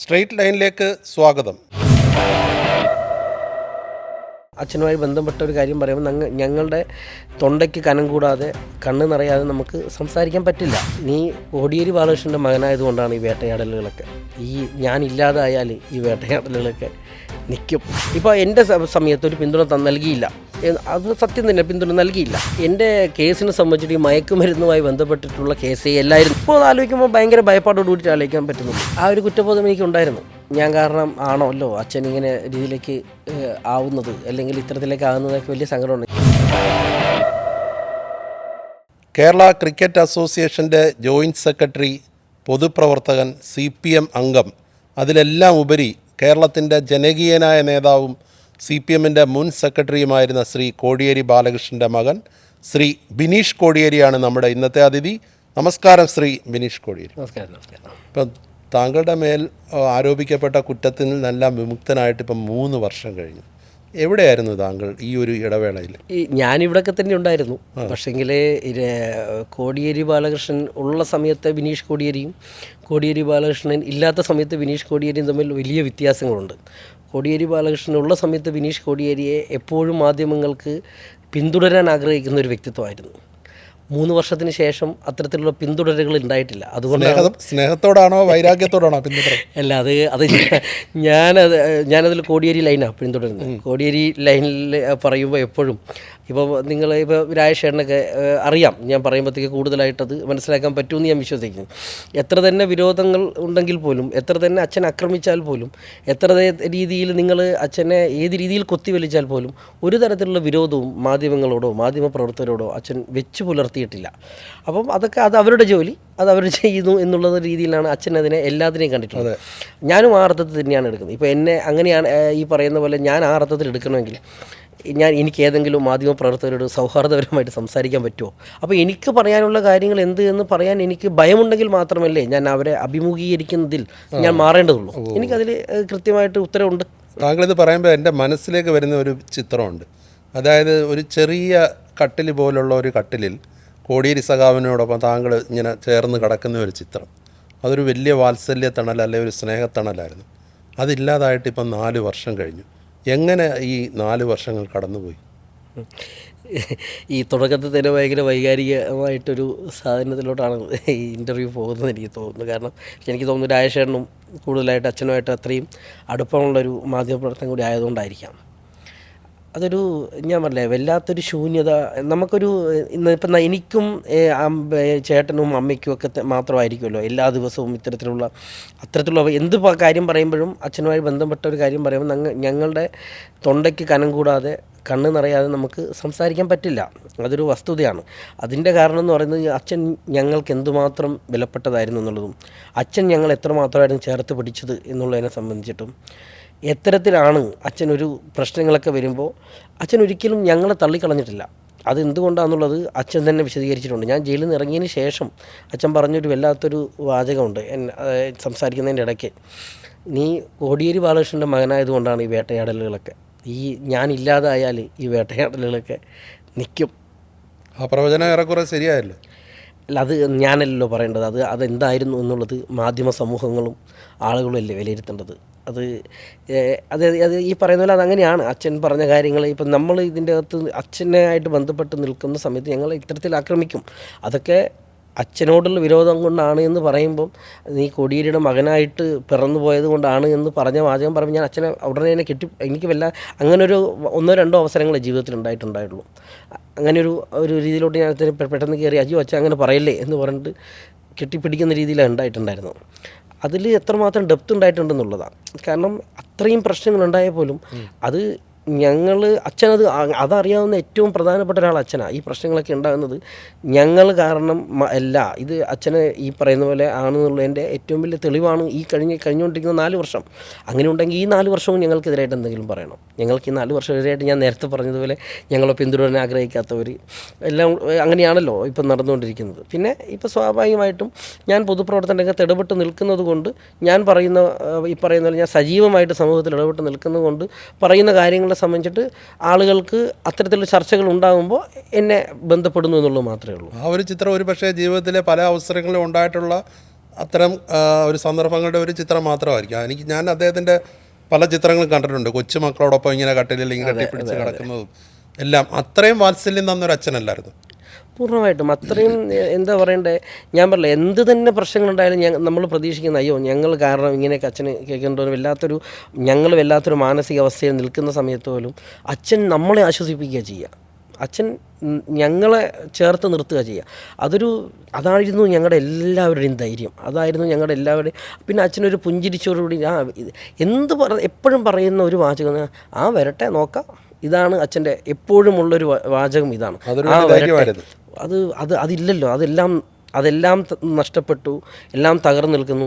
Straight ലൈനിലേക്ക് സ്വാഗതം. അച്ഛനുമായി ബന്ധപ്പെട്ട ഒരു കാര്യം പറയുമ്പോൾ ഞങ്ങളുടെ തൊണ്ടയ്ക്ക് കനം കൂടാതെ കണ്ണ് നിറയാതെ നമുക്ക് സംസാരിക്കാൻ പറ്റില്ല. നീ കോടിയേരി ബാലകൃഷ്ണൻ്റെ മകനായതുകൊണ്ടാണ് ഈ വേട്ടയാടലുകളൊക്കെ. ഞാനില്ലാതായാൽ ഈ വേട്ടയാടലുകളൊക്കെ നിൽക്കും. ഇപ്പോൾ എൻ്റെ സമയത്ത് ഒരു പിന്തുണ നൽകിയില്ല, അത് സത്യം തന്നെ, പിന്തുണ നൽകിയില്ല. എൻ്റെ കേസിനെ സംബന്ധിച്ചിട്ട് ഈ മയക്കുമരുന്നുമായി ബന്ധപ്പെട്ടിട്ടുള്ള കേസേ എല്ലാവരും ഇപ്പോൾ ആലോചിക്കുമ്പോൾ ഭയങ്കര ഭയപ്പാടോട് കൂടിയിട്ട് ആലോചിക്കാൻ പറ്റുന്നു. ആ ഒരു കുറ്റബോധം എനിക്കുണ്ടായിരുന്നു. ഞാൻ കാരണം ആണല്ലോ അച്ഛൻ ഇങ്ങനെ രീതിയിലേക്ക് ആവുന്നത്, അല്ലെങ്കിൽ ഇത്തരത്തിലേക്ക് ആകുന്നതൊക്കെ വലിയ സങ്കടമുണ്ട്. കേരള ക്രിക്കറ്റ് അസോസിയേഷൻ്റെ ജോയിൻറ്റ് സെക്രട്ടറി, പൊതുപ്രവർത്തകൻ, CPM അംഗം, അതിലെല്ലാം ഉപരി കേരളത്തിൻ്റെ ജനകീയനായ നേതാവും CPMൻ്റെ മുൻ സെക്രട്ടറിയുമായിരുന്ന ശ്രീ കോടിയേരി ബാലകൃഷ്ണൻ്റെ മകൻ ശ്രീ ബിനീഷ് കോടിയേരിയാണ് നമ്മുടെ ഇന്നത്തെ അതിഥി. നമസ്കാരം ശ്രീ ബിനീഷ് കോടിയേരി. നമസ്കാരം. ഇപ്പം താങ്കളുടെ മേൽ ആരോപിക്കപ്പെട്ട കുറ്റത്തിൽ നിന്നെല്ലാം വിമുക്തനായിട്ട് ഇപ്പം 3 വർഷം കഴിഞ്ഞു. എവിടെയായിരുന്നു താങ്കൾ ഈ ഒരു ഇടവേളയിൽ? ഞാനിവിടെയൊക്കെ തന്നെ ഉണ്ടായിരുന്നു. പക്ഷേങ്കിൽ കോടിയേരി ബാലകൃഷ്ണൻ ഉള്ള സമയത്ത് ബിനീഷ് കോടിയേരിയും കോടിയേരി ബാലകൃഷ്ണൻ ഇല്ലാത്ത സമയത്ത് ബിനീഷ് കോടിയേരിയും തമ്മിൽ വലിയ വ്യത്യാസങ്ങളുണ്ട്. കോടിയേരി ബാലകൃഷ്ണൻ ഉള്ള സമയത്ത് ബിനീഷ് കോടിയേരിയെ എപ്പോഴും മാധ്യമങ്ങൾക്ക് പിന്തുടരാൻ ആഗ്രഹിക്കുന്ന ഒരു വ്യക്തിത്വമായിരുന്നു. 3 വർഷത്തിന് ശേഷം അത്തരത്തിലുള്ള പിന്തുടരുകൾ ഉണ്ടായിട്ടില്ല. അതുകൊണ്ട് സ്നേഹത്തോടാണോ വൈരാഗ്യത്തോടാണോ പിന്തുടർ? അല്ല, അത് ഞാനതിൽ കോടിയേരി ലൈനാണ് പിന്തുടരുന്നത്. കോടിയേരി ലൈനിൽ പറയുമ്പോൾ എപ്പോഴും ഇപ്പോൾ രാജേഷേട്ടനൊക്കെ അറിയാം, ഞാൻ പറയുമ്പോഴത്തേക്ക് കൂടുതലായിട്ടത് മനസ്സിലാക്കാൻ പറ്റുമെന്ന് ഞാൻ വിശ്വസിക്കുന്നു. എത്ര തന്നെ വിരോധങ്ങൾ ഉണ്ടെങ്കിൽ പോലും, എത്ര തന്നെ അച്ഛൻ ആക്രമിച്ചാൽ പോലും, എത്ര രീതിയിൽ നിങ്ങൾ അച്ഛനെ ഏത് രീതിയിൽ കൊത്തിവലിച്ചാൽ പോലും ഒരു തരത്തിലുള്ള വിരോധവും മാധ്യമങ്ങളോടോ മാധ്യമപ്രവർത്തകരോടോ അച്ഛൻ വെച്ച് പുലർത്തിയിട്ടില്ല. അപ്പം അതൊക്കെ അത് അവരുടെ ജോലി, അത് അവർ ചെയ്യുന്നു എന്നുള്ള രീതിയിലാണ് അച്ഛൻ അതിനെ എല്ലാത്തിനെയും കണ്ടിട്ടുള്ളത്. ഞാനും ആ അർത്ഥത്തിൽ തന്നെയാണ് എടുക്കുന്നത്. ഇപ്പോൾ എന്നെ അങ്ങനെയാണ് ഈ പറയുന്ന പോലെ ഞാൻ ആ അർത്ഥത്തിൽ എടുക്കണമെങ്കിൽ എനിക്ക് ഏതെങ്കിലും മാധ്യമപ്രവർത്തകരോട് സൗഹാർദ്ദപരമായിട്ട് സംസാരിക്കാൻ പറ്റുമോ? അപ്പോൾ എനിക്ക് പറയാനുള്ള കാര്യങ്ങൾ എന്ത് എന്ന് പറയാൻ എനിക്ക് ഭയമുണ്ടെങ്കിൽ മാത്രമല്ലേ ഞാൻ അവരെ അഭിമുഖീകരിക്കുന്നതിൽ ഞാൻ മാറേണ്ടതുള്ളൂ. എനിക്കതിൽ കൃത്യമായിട്ട് ഉത്തരവുണ്ട്. താങ്കളിത് പറയുമ്പോൾ എൻ്റെ മനസ്സിലേക്ക് വരുന്ന ഒരു ചിത്രമുണ്ട്. അതായത് ഒരു ചെറിയ കട്ടിൽ പോലുള്ള ഒരു കട്ടിലിൽ കോടിയേരി സഖാവിനോടൊപ്പം താങ്കൾ ഇങ്ങനെ ചേർന്ന് കിടക്കുന്ന ഒരു ചിത്രം. അതൊരു വലിയ വാത്സല്യ തണൽ, അല്ലെങ്കിൽ ഒരു സ്നേഹത്തണലായിരുന്നു. അതില്ലാതായിട്ട് ഇപ്പം 4 വർഷം കഴിഞ്ഞു. എങ്ങനെ ഈ 4 വർഷങ്ങൾ കടന്നുപോയി? ഈ തുടക്കത്തിൽ തന്നെ ഭയങ്കര വൈകാരികമായിട്ടൊരു സാധനത്തിലോട്ടാണ് ഈ ഇൻ്റർവ്യൂ പോകുന്നത് എനിക്ക് തോന്നുന്നു. കാരണം എനിക്ക് തോന്നുന്നു രാജേഷേട്ടനും കൂടുതലായിട്ട് അച്ഛനുമായിട്ട് അത്രയും അടുപ്പമുള്ളൊരു മാധ്യമപ്രവർത്തനം കൂടി ആയതുകൊണ്ടായിരിക്കാം. അതൊരു ഞാൻ പറഞ്ഞില്ലേ, വല്ലാത്തൊരു ശൂന്യത. നമുക്കൊരു ഇപ്പം എനിക്കും ചേട്ടനും അമ്മയ്ക്കും ഒക്കെ മാത്രമായിരിക്കുമല്ലോ എല്ലാ ദിവസവും അത്തരത്തിലുള്ള എന്ത് കാര്യം പറയുമ്പോഴും അച്ഛനുമായി ബന്ധപ്പെട്ട ഒരു കാര്യം പറയുമ്പോൾ ഞങ്ങളുടെ തൊണ്ടയ്ക്ക് കനം കൂടാതെ കണ്ണ് നിറയാതെ നമുക്ക് സംസാരിക്കാൻ പറ്റില്ല. അതൊരു വസ്തുതയാണ്. അതിൻ്റെ കാരണം എന്ന് പറയുന്നത് അച്ഛൻ ഞങ്ങൾക്ക് എന്തുമാത്രം വിലപ്പെട്ടതായിരുന്നു എന്നുള്ളതും അച്ഛൻ ഞങ്ങൾ എത്രമാത്രമായിരുന്നു ചേർത്ത് പിടിച്ചത് എന്നുള്ളതിനെ സംബന്ധിച്ചിട്ടും എത്തരത്തിലാണ് അച്ഛനൊരു പ്രശ്നങ്ങളൊക്കെ വരുമ്പോൾ അച്ഛൻ ഒരിക്കലും ഞങ്ങളെ തള്ളിക്കളഞ്ഞിട്ടില്ല. അതെന്തുകൊണ്ടാണെന്നുള്ളത് അച്ഛൻ തന്നെ വിശദീകരിച്ചിട്ടുണ്ട്. ഞാൻ ജയിലിൽ നിന്ന് ഇറങ്ങിയതിന് ശേഷം അച്ഛൻ പറഞ്ഞൊരു വല്ലാത്തൊരു വാചകമുണ്ട് സംസാരിക്കുന്നതിൻ്റെ ഇടയ്ക്ക്. നീ കോടിയേരി ബാലകൃഷ്ണൻ്റെ മകനായതുകൊണ്ടാണ് ഈ വേട്ടയാടലുകളൊക്കെ. ഞാനില്ലാതായാൽ ഈ വേട്ടയാടലുകളൊക്കെ നിൽക്കും. ആ പ്രവചനം ഏറെക്കുറെ ശരിയായല്ലോ. അല്ല, അത് ഞാനല്ലല്ലോ പറയേണ്ടത്. അതെന്തായിരുന്നു എന്നുള്ളത് മാധ്യമ സമൂഹങ്ങളും ആളുകളും അല്ലേ വിലയിരുത്തേണ്ടത്. അത് ഈ പറയുന്ന പോലെ അതങ്ങനെയാണ്. അച്ഛൻ പറഞ്ഞ കാര്യങ്ങൾ ഇപ്പം നമ്മൾ ഇതിൻ്റെ അകത്ത് അച്ഛനായിട്ട് ബന്ധപ്പെട്ട് നിൽക്കുന്ന സമയത്ത് ഞങ്ങൾ ഇത്തരത്തിൽ ആക്രമിക്കും. അതൊക്കെ അച്ഛനോടുള്ള വിരോധം കൊണ്ടാണ് എന്ന് പറയുമ്പം നീ കോടിയേരിയുടെ മകനായിട്ട് പിറന്നു പോയത് കൊണ്ടാണ് എന്ന് പറഞ്ഞ വാചകം പറയുമ്പോൾ ഞാൻ അച്ഛനെ ഉടനെ തന്നെ എനിക്ക് അങ്ങനൊരു 1-2 അവസരങ്ങളെ ജീവിതത്തിൽ ഉണ്ടായിട്ടുണ്ടായുള്ളൂ. അങ്ങനെയൊരു രീതിയിലോട്ട് ഞാൻ പെട്ടെന്ന് കയറി അച്ഛൻ അങ്ങനെ പറയല്ലേ എന്ന് പറഞ്ഞിട്ട് കെട്ടിപ്പിടിക്കുന്ന രീതിയിലാണ് ഉണ്ടായിട്ടുണ്ടായിരുന്നു. അതിൽ എത്രമാത്രം ഡെപ്ത് ഉണ്ടായിട്ടുണ്ടെന്നുള്ളതാണ്. കാരണം അത്രയും പ്രശ്നങ്ങളുണ്ടായാൽ പോലും അത് അച്ഛനത് അതറിയാവുന്ന ഏറ്റവും പ്രധാനപ്പെട്ട ഒരാൾ അച്ഛനാണ്. ഈ പ്രശ്നങ്ങളൊക്കെ ഉണ്ടാകുന്നത് ഞങ്ങൾ കാരണം അല്ല, ഇത് അച്ഛനെ ഈ പറയുന്ന പോലെ ആണെന്നുള്ളതിൻ്റെ ഏറ്റവും വലിയ തെളിവാണ് ഈ കഴിഞ്ഞുകൊണ്ടിരിക്കുന്ന 4 വർഷം. അങ്ങനെ ഉണ്ടെങ്കിൽ ഈ 4 വർഷവും ഞങ്ങൾക്കെതിരായിട്ട് എന്തെങ്കിലും പറയണം. ഞങ്ങൾക്ക് ഈ 4 വർഷമെതിരായിട്ട് ഞാൻ നേരത്തെ പറഞ്ഞതുപോലെ ഞങ്ങളെ പിന്തുടരാൻ ആഗ്രഹിക്കാത്തവർ എല്ലാം അങ്ങനെയാണല്ലോ ഇപ്പം നടന്നുകൊണ്ടിരിക്കുന്നത്. പിന്നെ ഇപ്പോൾ സ്വാഭാവികമായിട്ടും ഞാൻ പൊതുപ്രവർത്തന രംഗത്ത് ഇടപെട്ട് നിൽക്കുന്നത് കൊണ്ട് ഞാൻ പറയുന്ന പോലെ ഞാൻ സജീവമായിട്ട് സമൂഹത്തിൽ ഇടപെട്ട് നിൽക്കുന്നത് കൊണ്ട് പറയുന്ന കാര്യങ്ങളെ സംബന്ധിച്ചിട്ട് ആളുകൾക്ക് അത്തരത്തിലുള്ള ചർച്ചകൾ ഉണ്ടാകുമ്പോൾ എന്നെ ബന്ധപ്പെടുന്നു എന്നുള്ളത് മാത്രമേ ഉള്ളൂ. ആ ഒരു ചിത്രം ഒരു പക്ഷേ ജീവിതത്തിലെ പല അവസരങ്ങളിലും ഉണ്ടായിട്ടുള്ള അത്തരം ഒരു സന്ദർഭങ്ങളുടെ ഒരു ചിത്രം മാത്രമായിരിക്കും. ഞാൻ അദ്ദേഹത്തിൻ്റെ പല ചിത്രങ്ങളും കണ്ടിട്ടുണ്ട്. കൊച്ചുമക്കളോടൊപ്പം ഇങ്ങനെ കട്ടിലിൽ ഇങ്ങനെ കെട്ടിപ്പിടിച്ച് കിടക്കുന്നതും എല്ലാം അത്രയും വാത്സല്യം തന്നൊരു അച്ഛനല്ലായിരുന്നു. പൂർണ്ണമായിട്ടും അത്രയും എന്താ പറയണ്ടേ, ഞാൻ പറഞ്ഞില്ല, എന്ത് തന്നെ പ്രശ്നങ്ങളുണ്ടായാലും നമ്മൾ പ്രതീക്ഷിക്കുന്ന അയ്യോ ഞങ്ങൾ കാരണം ഇങ്ങനെയൊക്കെ അച്ഛന് കേൾക്കേണ്ട ഞങ്ങൾ വല്ലാത്തൊരു മാനസികാവസ്ഥയിൽ നിൽക്കുന്ന സമയത്ത് പോലും അച്ഛൻ നമ്മളെ ആശ്വസിപ്പിക്കുക ചെയ്യുക. അച്ഛൻ ഞങ്ങളെ ചേർത്ത് നിർത്തുക ചെയ്യുക. അതായിരുന്നു ഞങ്ങളുടെ എല്ലാവരുടെയും ധൈര്യം, അതായിരുന്നു ഞങ്ങളുടെ എല്ലാവരുടെയും. പിന്നെ അച്ഛനൊരു പുഞ്ചിരിച്ചോടുകൂടി എപ്പോഴും പറയുന്ന ഒരു വാചകം, വരട്ടെ നോക്കാം. ഇതാണ് അച്ഛൻ്റെ എപ്പോഴുമുള്ളൊരു വാചകം. ഇതാണ് അതില്ലല്ലോ. അതെല്ലാം നഷ്ടപ്പെട്ടു, എല്ലാം തകർന്നു നിൽക്കുന്നു.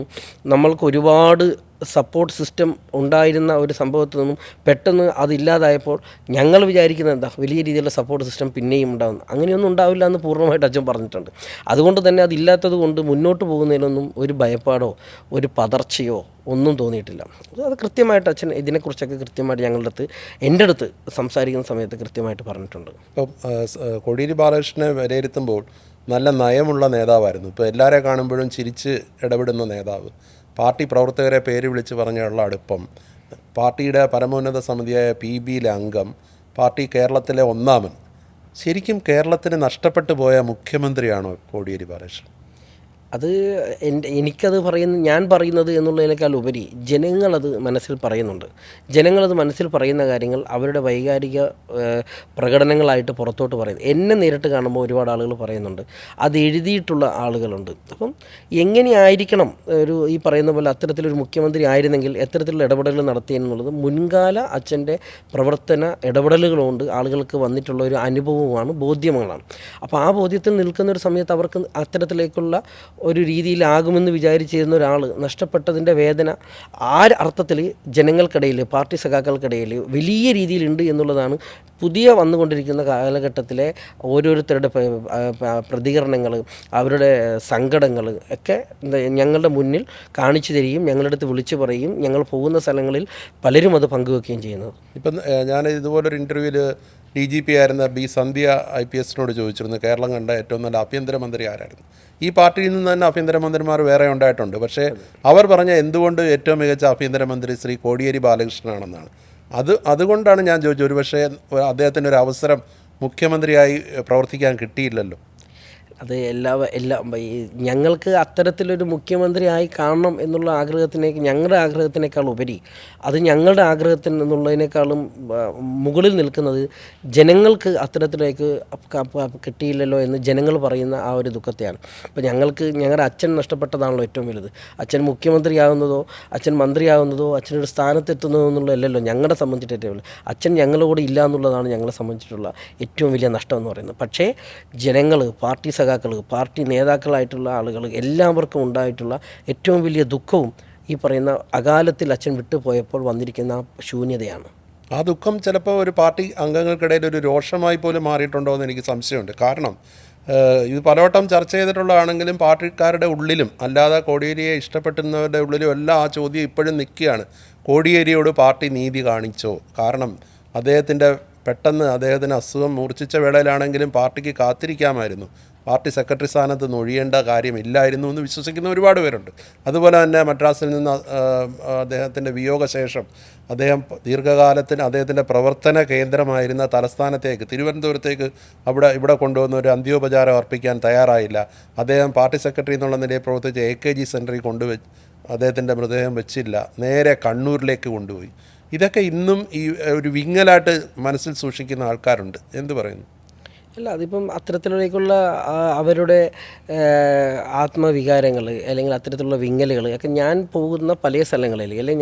നമ്മൾക്ക് ഒരുപാട് സപ്പോർട്ട് സിസ്റ്റം ഉണ്ടായിരുന്ന ഒരു സംഭവത്തിൽ നിന്നും പെട്ടെന്ന് അതില്ലാതായപ്പോൾ ഞങ്ങൾ വിചാരിക്കുന്നത് എന്താ, വലിയ രീതിയിലുള്ള സപ്പോർട്ട് സിസ്റ്റം പിന്നെയും ഉണ്ടാകുന്നു. അങ്ങനെയൊന്നും ഉണ്ടാവില്ല എന്ന് പൂർണ്ണമായിട്ട് അച്ഛൻ പറഞ്ഞിട്ടുണ്ട്. അതുകൊണ്ട് തന്നെ അതില്ലാത്തത് കൊണ്ട് മുന്നോട്ട് പോകുന്നതിലൊന്നും ഒരു ഭയപ്പാടോ ഒരു പതർച്ചയോ ഒന്നും തോന്നിയിട്ടില്ല. അത് കൃത്യമായിട്ട് അച്ഛൻ ഇതിനെക്കുറിച്ചൊക്കെ കൃത്യമായിട്ട് എൻ്റെ അടുത്ത് സംസാരിക്കുന്ന സമയത്ത് കൃത്യമായിട്ട് പറഞ്ഞിട്ടുണ്ട്. ഇപ്പം കോടിയേരി ബാലകൃഷ്ണനെ വിലയിരുത്തുമ്പോൾ നല്ല നയമുള്ള നേതാവായിരുന്നു. ഇപ്പോൾ എല്ലാവരെ കാണുമ്പോഴും ചിരിച്ച് ഇടപെടുന്ന നേതാവ്, പാർട്ടി പ്രവർത്തകരെ പേര് വിളിച്ച് പറഞ്ഞുള്ള അടുപ്പം, പാർട്ടിയുടെ പരമോന്നത സമിതിയായ PBയിലെ അംഗം, പാർട്ടി കേരളത്തിലെ ഒന്നാമൻ. ശരിക്കും കേരളത്തിന് നഷ്ടപ്പെട്ടു പോയ മുഖ്യമന്ത്രിയാണോ കോടിയേരി ബാലകൃഷ്ണൻ? അത് എനിക്കത് ഞാൻ പറയുന്നത് എന്നുള്ളതിനേക്കാൾ ഉപരി ജനങ്ങളത് മനസ്സിൽ പറയുന്നുണ്ട്. ജനങ്ങളത് മനസ്സിൽ പറയുന്ന കാര്യങ്ങൾ അവരുടെ വൈകാരിക പ്രകടനങ്ങളായിട്ട് പുറത്തോട്ട് പറയുന്നു. എന്നെ നേരിട്ട് കാണുമ്പോൾ ഒരുപാട് ആളുകൾ പറയുന്നുണ്ട്, അത് എഴുതിയിട്ടുള്ള ആളുകളുണ്ട്. അപ്പം എങ്ങനെയായിരിക്കണം ഈ പറയുന്ന പോലെ അത്തരത്തിലൊരു മുഖ്യമന്ത്രി ആയിരുന്നെങ്കിൽ എത്തരത്തിലുള്ള ഇടപെടലുകൾ നടത്തിയെന്നുള്ളത് മുൻകാല അച്ഛൻ്റെ പ്രവർത്തന ഇടപെടലുകളുകൊണ്ട് ആളുകൾക്ക് വന്നിട്ടുള്ള ഒരു അനുഭവമാണ്, ബോധ്യങ്ങളാണ്. അപ്പോൾ ആ ബോധ്യത്തിൽ നിൽക്കുന്ന ഒരു സമയത്ത് അവർക്ക് അത്തരത്തിലേക്കുള്ള ഒരു രീതിയിലാകുമെന്ന് വിചാരിച്ചിരുന്ന ഒരാൾ നഷ്ടപ്പെട്ടതിൻ്റെ വേദന അർത്ഥത്തിൽ ജനങ്ങൾക്കിടയിൽ, പാർട്ടി സഖാക്കൾക്കിടയിൽ വലിയ രീതിയിലുണ്ട് എന്നുള്ളതാണ് പുതിയ വന്നുകൊണ്ടിരിക്കുന്ന കാലഘട്ടത്തിലെ ഓരോരുത്തരുടെ പ്രതികരണങ്ങൾ, അവരുടെ സങ്കടങ്ങൾ ഒക്കെ ഞങ്ങളുടെ മുന്നിൽ കാണിച്ചു തരികയും ഞങ്ങളുടെ അടുത്ത് വിളിച്ചു പറയുകയും ഞങ്ങൾ പോകുന്ന സ്ഥലങ്ങളിൽ പലരും അത് പങ്കുവെക്കുകയും ചെയ്യുന്നത്. ഇപ്പം ഞാൻ ഇതുപോലൊരു ഇൻ്റർവ്യൂവിൽ DGP ആയിരുന്ന സന്ധ്യ IPSനോട് ചോദിച്ചിരുന്നു, കേരളം കണ്ട ഏറ്റവും നല്ല ആഭ്യന്തരമന്ത്രി ആരായിരുന്നു? ഈ പാർട്ടിയിൽ നിന്ന് തന്നെ ആഭ്യന്തരമന്ത്രിമാർ വേറെ ഉണ്ടായിട്ടുണ്ട്. പക്ഷേ അവർ പറഞ്ഞ എന്തുകൊണ്ട് ഏറ്റവും മികച്ച ആഭ്യന്തരമന്ത്രി ശ്രീ കോടിയേരി ബാലകൃഷ്ണനാണെന്നാണ്. അതുകൊണ്ടാണ് ഞാൻ ചോദിച്ചത്, ഒരു പക്ഷേ അദ്ദേഹത്തിന് ഒരു അവസരം മുഖ്യമന്ത്രിയായി പ്രവർത്തിക്കാൻ കിട്ടിയില്ലല്ലോ. അത് ഞങ്ങൾക്ക് അത്തരത്തിലൊരു മുഖ്യമന്ത്രിയായി കാണണം എന്നുള്ള ഞങ്ങളുടെ ആഗ്രഹത്തിനേക്കാൾ ഉപരി അത് ഞങ്ങളുടെ ആഗ്രഹത്തിൽ നിന്നുള്ളതിനേക്കാളും മുകളിൽ നിൽക്കുന്നത് ജനങ്ങൾക്ക് അത്തരത്തിലേക്ക് കിട്ടിയില്ലല്ലോ എന്ന് ജനങ്ങൾ പറയുന്ന ആ ഒരു ദുഃഖത്തെയാണ്. അപ്പോൾ ഞങ്ങളുടെ അച്ഛൻ നഷ്ടപ്പെട്ടതാണല്ലോ ഏറ്റവും വലുത്. അച്ഛൻ മുഖ്യമന്ത്രിയാകുന്നതോ അച്ഛൻ മന്ത്രിയാകുന്നതോ അച്ഛനൊരു സ്ഥാനത്തെത്തുന്നതോ എന്നുള്ളതല്ലല്ലോ ഞങ്ങളെ സംബന്ധിച്ചിട്ട് ഏറ്റവും വലിയ. അച്ഛൻ ഞങ്ങളുടെ കൂടെ ഇല്ല എന്നുള്ളതാണ് ഞങ്ങളെ സംബന്ധിച്ചിട്ടുള്ള ഏറ്റവും വലിയ നഷ്ടം എന്ന് പറയുന്നത്. പക്ഷേ ജനങ്ങൾ, പാർട്ടി പാർട്ടി നേതാക്കളായിട്ടുള്ള ആളുകൾ എല്ലാവർക്കും ഉണ്ടായിട്ടുള്ള ഏറ്റവും വലിയ ദുഃഖവും ഈ പറയുന്ന അകാലത്തിൽ അച്ഛൻ വിട്ടുപോയപ്പോൾ വന്നിരിക്കുന്ന ശൂന്യതയാണ്. ആ ദുഃഖം ചിലപ്പോൾ ഒരു പാർട്ടി അംഗങ്ങൾക്കിടയിൽ ഒരു രോഷമായി പോലും മാറിയിട്ടുണ്ടോ എന്ന് എനിക്ക് സംശയമുണ്ട്. കാരണം ഇത് പലവട്ടം ചർച്ച ചെയ്തിട്ടുള്ളതാണെങ്കിലും പാർട്ടിക്കാരുടെ ഉള്ളിലും അല്ലാതെ കോടിയേരിയെ ഇഷ്ടപ്പെടുന്നവരുടെ ഉള്ളിലും എല്ലാം ആ ചോദ്യം ഇപ്പോഴും നിൽക്കുകയാണ്. കോടിയേരിയോട് പാർട്ടി നീതി കാണിച്ചോ? കാരണം പെട്ടെന്ന് അദ്ദേഹത്തിന് അസുഖം മൂർച്ഛിച്ച വേളയിലാണെങ്കിലും പാർട്ടിക്ക് കാത്തിരിക്കാമായിരുന്നു. പാർട്ടി സെക്രട്ടറി സ്ഥാനത്ത് നിന്ന് ഒഴിയേണ്ട കാര്യമില്ലായിരുന്നു എന്ന് വിശ്വസിക്കുന്ന ഒരുപാട് പേരുണ്ട്. അതുപോലെ തന്നെ മദ്രാസിൽ നിന്ന് അദ്ദേഹത്തിൻ്റെ വിയോഗശേഷം അദ്ദേഹം ദീർഘകാലത്തിന് അദ്ദേഹത്തിൻ്റെ പ്രവർത്തന കേന്ദ്രമായിരുന്ന തലസ്ഥാനത്തേക്ക്, തിരുവനന്തപുരത്തേക്ക് ഇവിടെ കൊണ്ടുവന്ന ഒരു അന്ത്യോപചാരം അർപ്പിക്കാൻ തയ്യാറായില്ല. അദ്ദേഹം പാർട്ടി സെക്രട്ടറി എന്നുള്ള നിലയിൽ പ്രവർത്തിച്ച AKG സെൻറ്ററിൽ അദ്ദേഹത്തിൻ്റെ മൃതദേഹം വെച്ചില്ല, നേരെ കണ്ണൂരിലേക്ക് കൊണ്ടുപോയി. ഇതൊക്കെ ഇന്നും ഈ ഒരു വിങ്ങലായിട്ട് മനസ്സിൽ സൂക്ഷിക്കുന്ന ആൾക്കാരുണ്ട്. എന്ത് പറയുന്നു? അല്ല, അതിപ്പം അത്തരത്തിലേക്കുള്ള അവരുടെ ആത്മവികാരങ്ങൾ അല്ലെങ്കിൽ അത്തരത്തിലുള്ള വിങ്ങലുകൾ ഒക്കെ ഞാൻ പോകുന്ന പല സ്ഥലങ്ങളിൽ അല്ലെങ്കിൽ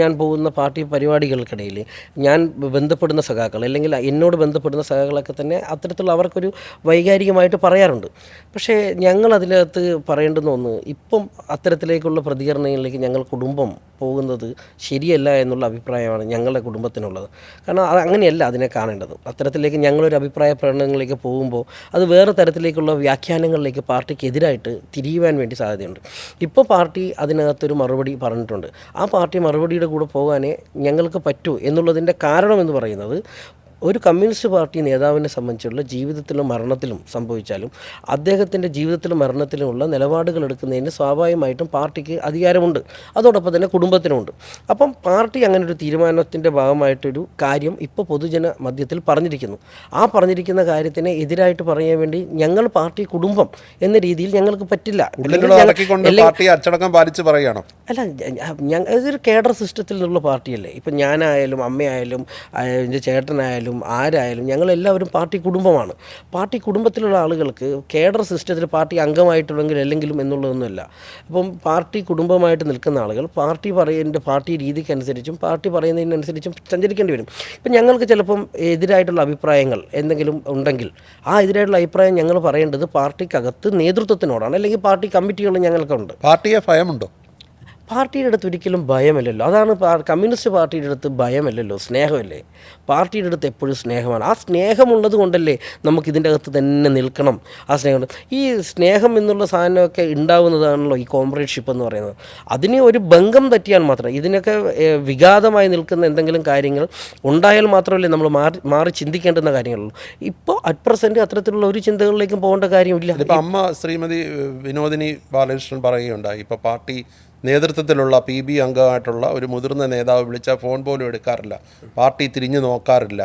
ഞാൻ പോകുന്ന പാർട്ടി പരിപാടികൾക്കിടയിൽ ഞാൻ ബന്ധപ്പെടുന്ന സഖാക്കൾ അല്ലെങ്കിൽ എന്നോട് ബന്ധപ്പെടുന്ന സഖാക്കളൊക്കെ തന്നെ അത്തരത്തിലുള്ള അവർക്കൊരു വൈകാരികമായിട്ട് പറയാറുണ്ട്. പക്ഷേ ഞങ്ങൾ അതിനകത്ത് പറയേണ്ടുന്ന ഒന്ന്, ഇപ്പം അത്തരത്തിലേക്കുള്ള പ്രതികരണങ്ങളിലേക്ക് ഞങ്ങൾ കുടുംബം പോകുന്നത് ശരിയല്ല എന്നുള്ള അഭിപ്രായമാണ് ഞങ്ങളുടെ കുടുംബത്തിനുള്ളത്. കാരണം അത് അങ്ങനെയല്ല അതിനെ കാണേണ്ടത്. അത്തരത്തിലേക്ക് ഞങ്ങളൊരു അഭിപ്രായ പ്രകടനങ്ങളിലേക്ക് പോകുമ്പോൾ അത് വേറെ തരത്തിലേക്കുള്ള വ്യാഖ്യാനങ്ങളിലേക്ക് പാർട്ടിക്ക് എതിരായിട്ട് തിരിയുവാൻ വേണ്ടി സാധ്യതയുണ്ട്. ഇപ്പോൾ പാർട്ടി അതിനകത്തൊരു മറുപടി പറഞ്ഞിട്ടുണ്ട്. ആ പാർട്ടി മറുപടിയുടെ കൂടെ പോകാനേ ഞങ്ങൾക്ക് പറ്റൂ എന്നുള്ളതിൻ്റെ കാരണം എന്ന് പറയുന്നത് ഒരു കമ്മ്യൂണിസ്റ്റ് പാർട്ടി നേതാവിനെ സംബന്ധിച്ചുള്ള ജീവിതത്തിലും മരണത്തിലും സംഭവിച്ചാലും അദ്ദേഹത്തിൻ്റെ ജീവിതത്തിലും മരണത്തിലുമുള്ള നിലപാടുകൾ എടുക്കുന്നതിന് സ്വാഭാവികമായിട്ടും പാർട്ടിക്ക് അധികാരമുണ്ട്, അതോടൊപ്പം തന്നെ കുടുംബത്തിനുമുണ്ട്. അപ്പം പാർട്ടി അങ്ങനെ ഒരു തീരുമാനത്തിൻ്റെ ഭാഗമായിട്ടൊരു കാര്യം ഇപ്പോൾ പൊതുജന മധ്യത്തിൽ പറഞ്ഞിരിക്കുന്നു. ആ പറഞ്ഞിരിക്കുന്ന കാര്യത്തിന് എതിരായിട്ട് പറയാൻ വേണ്ടി ഞങ്ങൾ പാർട്ടി കുടുംബം എന്ന രീതിയിൽ ഞങ്ങൾക്ക് പറ്റില്ല. പാർട്ടി അച്ചടക്കം പാലിച്ച് പറയുകയാണോ? അല്ല, ഇതൊരു കേഡർ സിസ്റ്റത്തിൽ നിന്നുള്ള പാർട്ടിയല്ലേ. ഇപ്പം ഞാനായാലും അമ്മയായാലും എൻ്റെ ചേട്ടനായാലും ആരായാലും ഞങ്ങളെല്ലാവരും പാർട്ടി കുടുംബമാണ്. പാർട്ടി കുടുംബത്തിലുള്ള ആളുകൾക്ക് കേഡർ സിസ്റ്റത്തിൽ പാർട്ടി അംഗമായിട്ടുള്ളെങ്കിൽ അല്ലെങ്കിലും എന്നുള്ളതൊന്നുമല്ല. അപ്പം പാർട്ടി കുടുംബമായിട്ട് നിൽക്കുന്ന ആളുകൾ പാർട്ടി രീതിക്കനുസരിച്ചും പാർട്ടി പറയുന്നതിനനുസരിച്ചും സഞ്ചരിക്കേണ്ടി വരും. ഇപ്പം ഞങ്ങൾക്ക് ചിലപ്പം എതിരായിട്ടുള്ള അഭിപ്രായങ്ങൾ എന്തെങ്കിലും ഉണ്ടെങ്കിൽ ആ എതിരായിട്ടുള്ള അഭിപ്രായം ഞങ്ങൾ പറയേണ്ടത് പാർട്ടിക്കകത്ത് നേതൃത്വത്തിനോടാണ്, അല്ലെങ്കിൽ പാർട്ടി കമ്മിറ്റികൾ ഞങ്ങൾക്കുണ്ട്. പാർട്ടിയെ ഭയമുണ്ടോ? പാർട്ടിയുടെ അടുത്ത് ഒരിക്കലും ഭയമല്ലല്ലോ. അതാണ് കമ്മ്യൂണിസ്റ്റ് പാർട്ടിയുടെ അടുത്ത് ഭയമല്ലല്ലോ, സ്നേഹമല്ലേ. പാർട്ടിയുടെ അടുത്ത് എപ്പോഴും സ്നേഹമാണ്. ആ സ്നേഹമുള്ളത് കൊണ്ടല്ലേ നമുക്കിതിൻ്റെ അകത്ത് തന്നെ നിൽക്കണം. ആ സ്നേഹം, ഈ സ്നേഹം എന്നുള്ള സാധനമൊക്കെ ഉണ്ടാവുന്നതാണല്ലോ ഈ കോംറേഡ്ഷിപ്പ് എന്ന് പറയുന്നത്. അതിന് ഒരു ഭംഗം പറ്റിയാൽ മാത്രം, ഇതിനൊക്കെ വിഘാതമായി നിൽക്കുന്ന എന്തെങ്കിലും കാര്യങ്ങൾ ഉണ്ടായാൽ മാത്രമല്ലേ നമ്മൾ മാറി ചിന്തിക്കേണ്ടുന്ന കാര്യങ്ങളുള്ളൂ. ഇപ്പോൾ അറ്റ് പ്രസൻറ്റ് അത്തരത്തിലുള്ള ഒരു ചിന്തകളിലേക്കും പോകേണ്ട കാര്യമില്ല. ഇപ്പം അമ്മ ശ്രീമതി വിനോദിനി ബാലകൃഷ്ണൻ പറയുകയുണ്ടായി, ഇപ്പോൾ പാർട്ടി നേതൃത്വത്തിലുള്ള PB അംഗമായിട്ടുള്ള ഒരു മുതിർന്ന നേതാവ് വിളിച്ചാൽ ഫോൺ പോലും എടുക്കാറില്ല, പാർട്ടി തിരിഞ്ഞു നോക്കാറില്ല,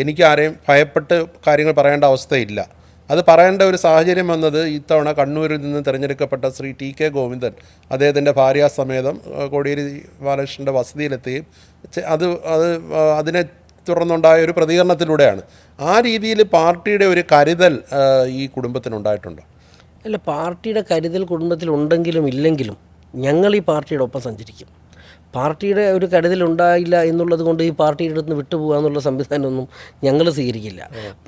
എനിക്ക് ആരെയും ഭയപ്പെട്ട് കാര്യങ്ങൾ പറയേണ്ട അവസ്ഥയില്ല. അത് പറയേണ്ട ഒരു സാഹചര്യം വന്നത് ഇത്തവണ കണ്ണൂരിൽ നിന്ന് തിരഞ്ഞെടുക്കപ്പെട്ട ശ്രീ TK ഗോവിന്ദൻ അദ്ദേഹത്തിൻ്റെ ഭാര്യാസമേതം കോടിയേരി ബാലകൃഷ്ണൻ്റെ വസതിയിലെത്തുകയും അതിനെ തുടർന്നുണ്ടായ ഒരു പ്രതികരണത്തിലൂടെയാണ്. ആ രീതിയിൽ പാർട്ടിയുടെ ഒരു കരുതൽ ഈ കുടുംബത്തിനുണ്ടായിട്ടുണ്ടോ? അല്ല, പാർട്ടിയുടെ കരുതൽ കുടുംബത്തിലുണ്ടെങ്കിലും ഇല്ലെങ്കിലും ഞങ്ങൾ ഈ പാർട്ടിയുടെ ഒപ്പം സഞ്ചരിക്കും. പാർട്ടിയുടെ ഒരു കരുതലുണ്ടായില്ല എന്നുള്ളത് കൊണ്ട് ഈ പാർട്ടിയുടെ അടുത്ത് വിട്ടുപോകുക എന്നുള്ള സംവിധാനമൊന്നും ഞങ്ങൾ സ്വീകരിക്കില്ല.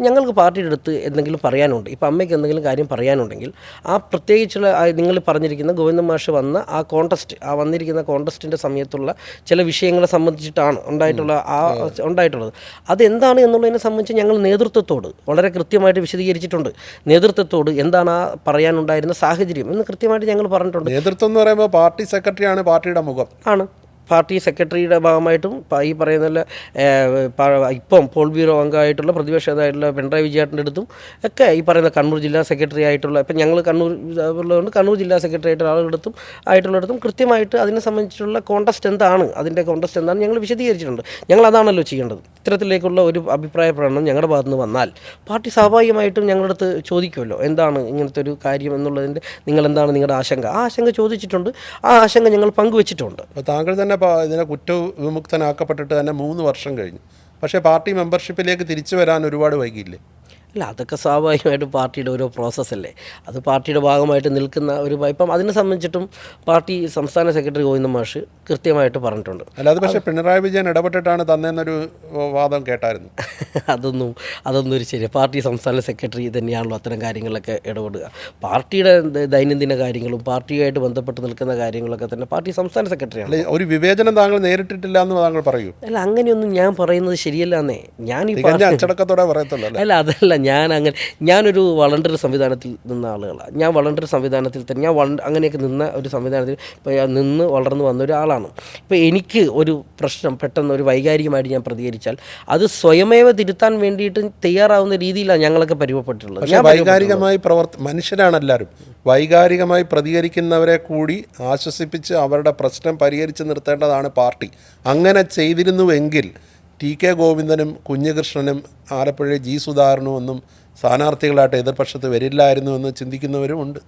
ഞങ്ങൾക്ക് പാർട്ടിയുടെ അടുത്ത് എന്തെങ്കിലും പറയാനുണ്ട്, ഇപ്പോൾ അമ്മയ്ക്ക് എന്തെങ്കിലും കാര്യം പറയാനുണ്ടെങ്കിൽ ആ പ്രത്യേകിച്ചുള്ള നിങ്ങൾ പറഞ്ഞിരിക്കുന്ന ഗോവിന്ദൻ മാഷ് വന്ന ആ കോൺടെസ്റ്റ്, ആ വന്നിരിക്കുന്ന കോൺടെസ്റ്റിൻ്റെ സമയത്തുള്ള ചില വിഷയങ്ങളെ സംബന്ധിച്ചിട്ടാണ് ഉണ്ടായിട്ടുള്ളത്. അതെന്താണ് എന്നുള്ളതിനെ സംബന്ധിച്ച് ഞങ്ങൾ നേതൃത്വത്തോട് വളരെ കൃത്യമായിട്ട് വിശദീകരിച്ചിട്ടുണ്ട്. നേതൃത്വത്തോട് എന്താണ് ആ പറയാനുണ്ടായിരുന്ന സാഹചര്യം എന്ന് കൃത്യമായിട്ട് ഞങ്ങൾ പറഞ്ഞിട്ടുണ്ട്. നേതൃത്വം എന്ന് പറയുമ്പോൾ പാർട്ടി സെക്രട്ടറിയാണ് പാർട്ടിയുടെ മുഖം. ആണ്. പാർട്ടി സെക്രട്ടറിയുടെ ഭാഗമായിട്ടും ഈ പറയുന്ന ഇപ്പം പോൾ ബ്യൂറോ അംഗമായിട്ടുള്ള പ്രതിപക്ഷ നേതാവായിട്ടുള്ള പിണറായി വിജയൻ്റെ അടുത്തും ഒക്കെ ഈ പറയുന്ന കണ്ണൂർ ജില്ലാ സെക്രട്ടറി ആയിട്ടുള്ള, ഇപ്പം ഞങ്ങൾ കണ്ണൂർ ഉള്ളതുകൊണ്ട് കണ്ണൂർ ജില്ലാ സെക്രട്ടറി ആയിട്ടുള്ള ആളുകളടുത്തും കൃത്യമായിട്ട് അതിനെ സംബന്ധിച്ചിട്ടുള്ള കോൺടെസ്റ്റ് എന്താണ്, അതിൻ്റെ കോൺടെസ്റ്റ് എന്താണ് ഞങ്ങൾ വിശദീകരിച്ചിട്ടുണ്ട്. ഞങ്ങൾ അതാണല്ലോ ചെയ്യേണ്ടത്. ഇത്തരത്തിലേക്കുള്ള ഒരു അഭിപ്രായ പ്രകടനം ഞങ്ങളുടെ ഭാഗത്ത് നിന്ന് വന്നാൽ പാർട്ടി സ്വാഭാവികമായിട്ടും ഞങ്ങളുടെ അടുത്ത് ചോദിക്കുമല്ലോ, എന്താണ് ഇങ്ങനത്തെ ഒരു കാര്യം എന്നുള്ളതിൻ്റെ നിങ്ങളെന്താണ് നിങ്ങളുടെ ആശങ്ക. ആ ആശങ്ക ചോദിച്ചിട്ടുണ്ട്, ആ ആശങ്ക ഞങ്ങൾ പങ്കുവച്ചിട്ടുണ്ട്. താങ്കൾ തന്നെ ഇതിനെ കുറ്റവിമുക്തനാക്കപ്പെട്ടിട്ട് തന്നെ 3 വർഷം കഴിഞ്ഞു. പക്ഷേ പാർട്ടി മെമ്പർഷിപ്പിലേക്ക് തിരിച്ചു വരാൻ ഒരുപാട് വൈകിയില്ലേ? അല്ല, അതൊക്കെ സ്വാഭാവികമായിട്ടും പാർട്ടിയുടെ ഓരോ പ്രോസസ്സല്ലേ. അത് പാർട്ടിയുടെ ഭാഗമായിട്ട് നിൽക്കുന്ന ഒരു ഇപ്പം അതിനെ സംബന്ധിച്ചിട്ടും പാർട്ടി സംസ്ഥാന സെക്രട്ടറി ഗോവിന്ദൻ മാഷ് കൃത്യമായിട്ട് പറഞ്ഞിട്ടുണ്ട്. അല്ലാതെ പക്ഷേ പിണറായി വിജയൻ ഇടപെട്ടിട്ടാണ് തന്നെന്നൊരു വാദം കേട്ടായിരുന്നു. അതൊന്നും ഒരു ശരി. പാർട്ടി സംസ്ഥാന സെക്രട്ടറി തന്നെയാണല്ലോ അത്തരം കാര്യങ്ങളൊക്കെ ഇടപെടുക. പാർട്ടിയുടെ ദൈനംദിന കാര്യങ്ങളും പാർട്ടിയുമായിട്ട് ബന്ധപ്പെട്ട് നിൽക്കുന്ന കാര്യങ്ങളൊക്കെ തന്നെ പാർട്ടി സംസ്ഥാന സെക്രട്ടറിയാണ്. ഒരു വിവേചനം താങ്കൾ നേരിട്ടിട്ടില്ല എന്ന് താങ്കൾ പറയൂ. അല്ല, അങ്ങനെയൊന്നും ഞാൻ പറയുന്നത് ശരിയല്ലെന്നേ. ഞാൻ ഈ അച്ചടക്കത്തോടെ പറയത്തുള്ളൂ. അല്ല, അതല്ല, ഞാനൊരു വളണ്ടറി സംവിധാനത്തിൽ നിന്ന ആളുകളാണ്. ഞാൻ വളണ്ടറി സംവിധാനത്തിൽ തന്നെ അങ്ങനെയൊക്കെ നിന്ന ഒരു സംവിധാനത്തിൽ നിന്ന് വളർന്നു വന്ന ഒരാളാണ്. ഇപ്പോൾ എനിക്ക് ഒരു പ്രശ്നം പെട്ടെന്ന് ഒരു വൈകാരികമായിട്ട് ഞാൻ പ്രതികരിച്ചാൽ അത് സ്വയമേവ തിരുത്താൻ വേണ്ടിയിട്ട് തയ്യാറാവുന്ന രീതിയിലാണ് ഞങ്ങളൊക്കെ പരിവപ്പെട്ടിട്ടുള്ളത്. വൈകാരികമായി മനുഷ്യരാണ് എല്ലാവരും. വൈകാരികമായി പ്രതികരിക്കുന്നവരെ കൂടി ആശ്വസിപ്പിച്ച് അവരുടെ പ്രശ്നം പരിഹരിച്ച് നിർത്തേണ്ടതാണ് പാർട്ടി. അങ്ങനെ ചെയ്തിരുന്നുവെങ്കിൽ TK ഗോവിന്ദനും കുഞ്ഞികൃഷ്ണനും ആലപ്പുഴ G സുധാകരനും ഒന്നും സ്ഥാനാർത്ഥികളായിട്ട് എതിർപക്ഷത്ത് വരില്ലായിരുന്നു എന്ന് ചിന്തിക്കുന്നവരും ഉണ്ട്.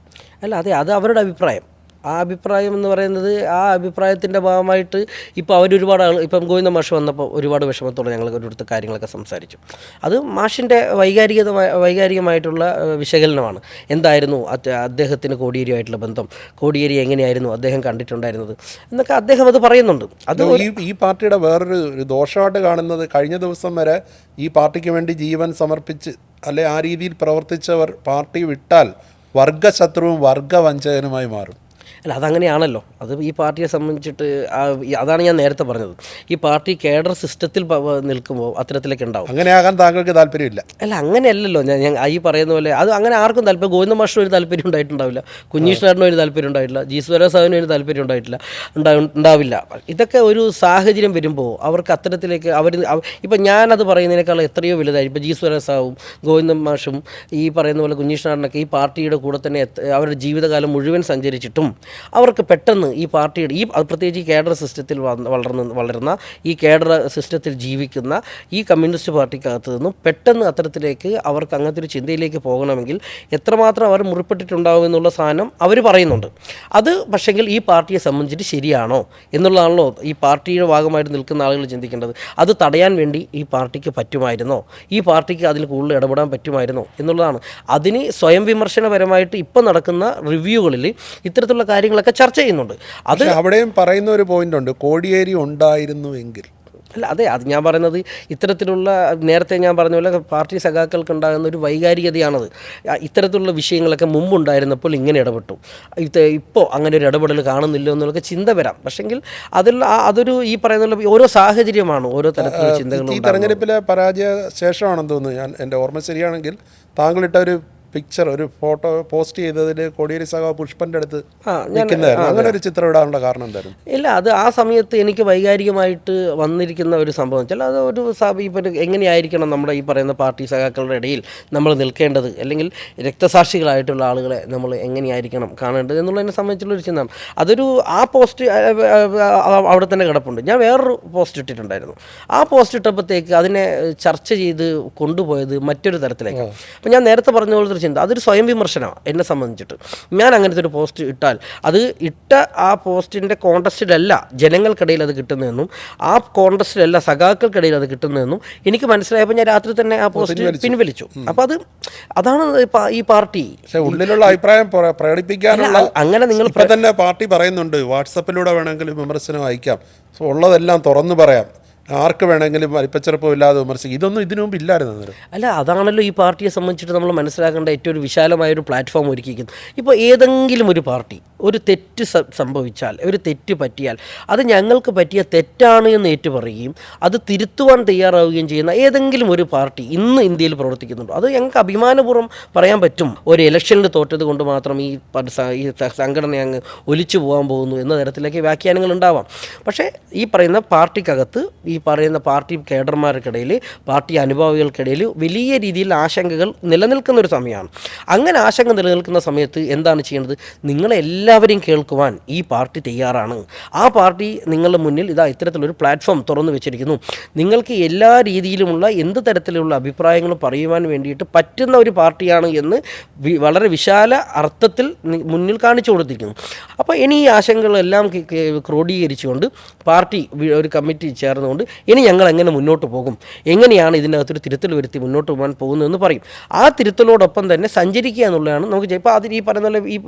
അല്ല, അത് അവരുടെ അഭിപ്രായം. ആ അഭിപ്രായം എന്ന് പറയുന്നത് ആ അഭിപ്രായത്തിൻ്റെ ഭാഗമായിട്ട് ഇപ്പോൾ അവരൊരുപാട് ഇപ്പം ഗോവിന്ദ മാഷ് വന്നപ്പോൾ ഒരുപാട് വിഷമത്തോടെ ഞങ്ങൾ ഒരുപാട് കാര്യങ്ങളൊക്കെ സംസാരിച്ചു. അത് മാഷിൻ്റെ വൈകാരികമായിട്ടുള്ള വിശകലനമാണ്. എന്തായിരുന്നു അദ്ദേഹത്തിന് കോടിയേരിയുമായിട്ടുള്ള ബന്ധം, കോടിയേരി എങ്ങനെയായിരുന്നു അദ്ദേഹം കണ്ടിട്ടുണ്ടായിരുന്നത് എന്നൊക്കെ അദ്ദേഹം അത് പറയുന്നുണ്ട്. അത് ഈ പാർട്ടിയുടെ വേറൊരു ദോഷമായിട്ട് കാണുന്നത്, കഴിഞ്ഞ ദിവസം വരെ ഈ പാർട്ടിക്ക് വേണ്ടി ജീവൻ സമർപ്പിച്ച് അല്ലെ ആ രീതിയിൽ പ്രവർത്തിച്ചവർ പാർട്ടി വിട്ടാൽ വർഗശത്രുവും വർഗവഞ്ചകനുമായി മാറും. അല്ല അതങ്ങനെയാണല്ലോ. അത് ഈ പാർട്ടിയെ സംബന്ധിച്ചിട്ട് അതാണ് ഞാൻ നേരത്തെ പറഞ്ഞത്. ഈ പാർട്ടി കേഡർ സിസ്റ്റത്തിൽ നിൽക്കുമ്പോൾ അത്തരത്തിലൊക്കെ ഉണ്ടാവും. അങ്ങനെയാകാൻ താങ്കൾക്ക് താല്പര്യമില്ല? അല്ല അങ്ങനെയല്ലല്ലോ. ഞാൻ ഈ പറയുന്ന പോലെ അത് അങ്ങനെ ആർക്കും താല്പര്യം, ഗോവിന്ദ മാഷിന് ഒരു താല്പര്യം ഉണ്ടായിട്ടുണ്ടാവില്ല, കുഞ്ഞീഷ്ണറിന് ഒരു താല്പര്യം ഉണ്ടായിട്ടില്ല, ജി സുരേഷ് ഒരു താല്പര്യം ഉണ്ടായിട്ടില്ല, ഉണ്ടാവില്ല. ഇതൊക്കെ ഒരു സാഹചര്യം വരുമ്പോൾ അവർക്ക് അത്തരത്തിലേക്ക് ഇപ്പം ഞാനത് പറയുന്നതിനേക്കാൾ എത്രയോ വലുതായി. ഇപ്പോൾ ജി സുരേഷ് സാവും ഗോവിന്ദ മാഷും ഈ പറയുന്ന പോലെ കുഞ്ഞീഷ്ണറിനൊക്കെ ഈ പാർട്ടിയുടെ കൂടെ തന്നെ അവരുടെ ജീവിതകാലം മുഴുവൻ സഞ്ചരിച്ചിട്ടും അവർക്ക് പെട്ടെന്ന് ഈ പാർട്ടിയുടെ പ്രത്യേകിച്ച് ഈ കേഡർ സിസ്റ്റത്തിൽ വളരുന്ന ഈ കേഡർ സിസ്റ്റത്തിൽ ജീവിക്കുന്ന ഈ കമ്മ്യൂണിസ്റ്റ് പാർട്ടിക്കകത്ത് നിന്നും പെട്ടെന്ന് അത്തരത്തിലേക്ക് അവർക്ക് അങ്ങനത്തെ ഒരു ചിന്തയിലേക്ക് പോകണമെങ്കിൽ എത്രമാത്രം അവർ മുറിപ്പെട്ടിട്ടുണ്ടാവും എന്നുള്ള സാധനം അവർ പറയുന്നുണ്ട്. അത് പക്ഷെങ്കിൽ ഈ പാർട്ടിയെ സംബന്ധിച്ചിട്ട് ശരിയാണോ എന്നുള്ളതാണല്ലോ ഈ പാർട്ടിയുടെ ഭാഗമായിട്ട് നിൽക്കുന്ന ആളുകൾ ചിന്തിക്കേണ്ടത്. അത് തടയാൻ വേണ്ടി ഈ പാർട്ടിക്ക് പറ്റുമായിരുന്നോ, ഈ പാർട്ടിക്ക് അതിൽ കൂടുതൽ ഇടപെടാൻ പറ്റുമായിരുന്നോ എന്നുള്ളതാണ്. അതിന് സ്വയം വിമർശനപരമായിട്ട് ഇപ്പോൾ നടക്കുന്ന റിവ്യൂകളിൽ ഇത്തരത്തിലുള്ള കാര്യങ്ങളൊക്കെ ചർച്ച ചെയ്യുന്നുണ്ട്. അത് അവിടെയും പറയുന്ന ഒരു പോയിന്റ് ഉണ്ട്, കോടിയേരി ഉണ്ടായിരുന്നു എങ്കിൽ. അല്ല അതെ, അത് ഞാൻ പറയുന്നത് ഇത്തരത്തിലുള്ള നേരത്തെ ഞാൻ പറഞ്ഞ പോലെ പാർട്ടി സഖാക്കൾക്ക് ഉണ്ടാകുന്ന ഒരു വൈകാരികതയാണത്. ഇത്തരത്തിലുള്ള വിഷയങ്ങളൊക്കെ മുമ്പുണ്ടായിരുന്നപ്പോൾ ഇങ്ങനെ ഇടപെട്ടു, ഇപ്പോൾ അങ്ങനെ ഒരു ഇടപെടൽ കാണുന്നില്ല എന്നുള്ളൊക്കെ ചിന്ത വരാം. പക്ഷെങ്കിൽ അതൊരു ഈ പറയുന്ന ഓരോ സാഹചര്യമാണ്, ഓരോ തരത്തിലുള്ള ചിന്തകളും. ഈ തെരഞ്ഞെടുപ്പിലെ പരാജയ ശേഷമാണെന്ന് തോന്നുന്നു, ഞാൻ എൻ്റെ ഓർമ്മ ശരിയാണെങ്കിൽ താങ്കളിട്ട ഒരു പിക്ചർ, ഒരു ഫോട്ടോ പോസ്റ്റ് ചെയ്തതിൽ കോടിയേരി സഖാവ് പുഷ്പൻ്റെ അടുത്ത് നിൽക്കുന്നതായിരുന്നു. അങ്ങനെ ഒരു ചിത്രം ഇടാനുള്ള കാരണം എന്തായിരുന്നു? ഇല്ല, അത് ആ സമയത്ത് എനിക്ക് വൈകാരികമായിട്ട് വന്നിരിക്കുന്ന ഒരു സംഭവം വെച്ചാൽ അത് ഒരു ഇപ്പം എങ്ങനെയായിരിക്കണം നമ്മുടെ ഈ പറയുന്ന പാർട്ടി സഖാക്കളുടെ ഇടയിൽ നമ്മൾ നിൽക്കേണ്ടത്, അല്ലെങ്കിൽ രക്തസാക്ഷികളായിട്ടുള്ള ആളുകളെ നമ്മൾ എങ്ങനെയായിരിക്കണം കാണേണ്ടത് എന്നുള്ളതിനെ സംബന്ധിച്ചുള്ളൊരു ചിന്തയാണ്. ആ പോസ്റ്റ് അവിടെ തന്നെ കിടപ്പുണ്ട്. ഞാൻ വേറൊരു പോസ്റ്റ് ഇട്ടിട്ടുണ്ടായിരുന്നു. ആ പോസ്റ്റ് ഇട്ടപ്പോഴത്തേക്ക് അതിനെ ചർച്ച ചെയ്ത് കൊണ്ടുപോയത് മറ്റൊരു തരത്തിലേക്ക്. അപ്പം ഞാൻ നേരത്തെ പറഞ്ഞ പോലത്തെ ചിന്ത അതൊരു സ്വയം വിമർശനമാണ് എന്നെ സംബന്ധിച്ചിട്ട്. ഞാൻ അങ്ങനത്തെ ഒരു പോസ്റ്റ് ഇട്ടാൽ അത് ആ പോസ്റ്റിൻ്റെ കോണ്ടസ്റ്റിലല്ല ജനങ്ങൾക്കിടയിൽ അത് കിട്ടുന്നതെന്നും ആ കോണ്ടസ്റ്റിലല്ല സഖാക്കൾക്കിടയിൽ അത് കിട്ടുന്നതെന്നും എനിക്ക് മനസ്സിലായപ്പോൾ ഞാൻ രാത്രി തന്നെ ആ പോസ്റ്റ് പിൻവലിച്ചു. അപ്പോൾ അതാണ് ഈ പാർട്ടി ഉള്ളിലുള്ള അഭിപ്രായം പ്രകടിപ്പിക്കാനുള്ള. അങ്ങനെ നിങ്ങൾ തന്നെ പാർട്ടി പറയുന്നുണ്ട്, വാട്സപ്പിലൂടെ വേണമെങ്കിലും വിമർശനം അയക്കാം, ഉള്ളതെല്ലാം തുറന്നു പറയാം, ആർക്ക് വേണമെങ്കിലും വലിപ്പച്ചെറുപ്പമില്ലാതെ വിമർശിക്കും. ഇതൊന്നും ഇതിനു മുമ്പ് ഇല്ലായിരുന്നു. അല്ല അതാണല്ലോ ഈ പാർട്ടിയെ സംബന്ധിച്ചിട്ട് നമ്മൾ മനസ്സിലാക്കേണ്ട ഏറ്റവും ഒരു വിശാലമായൊരു പ്ലാറ്റ്ഫോം ഒരുക്കിയിരിക്കുന്നു. ഇപ്പോൾ ഏതെങ്കിലും ഒരു പാർട്ടി ഒരു തെറ്റ് സംഭവിച്ചാൽ, ഒരു തെറ്റ് പറ്റിയാൽ അത് ഞങ്ങൾക്ക് പറ്റിയ തെറ്റാണ് എന്ന് ഏറ്റുപറയുകയും അത് തിരുത്തുവാൻ തയ്യാറാവുകയും ചെയ്യുന്ന ഏതെങ്കിലും ഒരു പാർട്ടി ഇന്ന് ഇന്ത്യയിൽ പ്രവർത്തിക്കുന്നുണ്ടോ? അത് ഞങ്ങൾക്ക് അഭിമാനപൂർവ്വം പറയാൻ പറ്റും. ഒരു ഇലക്ഷനിൽ തോറ്റത് കൊണ്ട് മാത്രം ഈ സംഘടന അങ്ങ് ഒലിച്ചു പോകാൻ പോകുന്നു എന്ന തരത്തിലേക്ക് വ്യാഖ്യാനങ്ങൾ ഉണ്ടാവാം. പക്ഷേ ഈ പറയുന്ന പാർട്ടിക്കകത്ത് ഈ പറയുന്ന പാർട്ടി കേഡർമാർക്കിടയിൽ, പാർട്ടി അനുഭാവികൾക്കിടയിൽ വലിയ രീതിയിൽ ആശങ്കകൾ നിലനിൽക്കുന്ന ഒരു സമയമാണ്. അങ്ങനെ ആശങ്ക നിലനിൽക്കുന്ന സമയത്ത് എന്താണ് ചെയ്യേണ്ടത്? നിങ്ങളെല്ലാവരെയും കേൾക്കുവാൻ ഈ പാർട്ടി തയ്യാറാണ്. ആ പാർട്ടി നിങ്ങളുടെ മുന്നിൽ ഇത്തരത്തിലൊരു പ്ലാറ്റ്ഫോം തുറന്നു വെച്ചിരിക്കുന്നു. നിങ്ങൾക്ക് എല്ലാ രീതിയിലുമുള്ള എന്ത് തരത്തിലുള്ള അഭിപ്രായങ്ങളും പറയുവാൻ വേണ്ടിയിട്ട് പറ്റുന്ന ഒരു പാർട്ടിയാണ് എന്ന് വളരെ വിശാല അർത്ഥത്തിൽ മുന്നിൽ കാണിച്ചു കൊടുത്തിരിക്കുന്നു. അപ്പോൾ ഇനി ഈ ആശങ്കകളെല്ലാം ക്രോഡീകരിച്ചുകൊണ്ട് പാർട്ടി ഒരു കമ്മിറ്റി ചേർന്നുകൊണ്ട് ഇനി ഞങ്ങൾ എങ്ങനെ മുന്നോട്ട് പോകും, എങ്ങനെയാണ് ഇതിനകത്തൊരു തിരുത്തൽ വരുത്തി മുന്നോട്ട് പോകാൻ പോകുന്നതെന്ന് പറയും. ആ തിരുത്തലോടൊപ്പം തന്നെ സഞ്ചരിക്കുക എന്നുള്ളതാണ് നമുക്ക്. ഇപ്പോൾ അതിന് ഈ പറയുന്ന പോലെ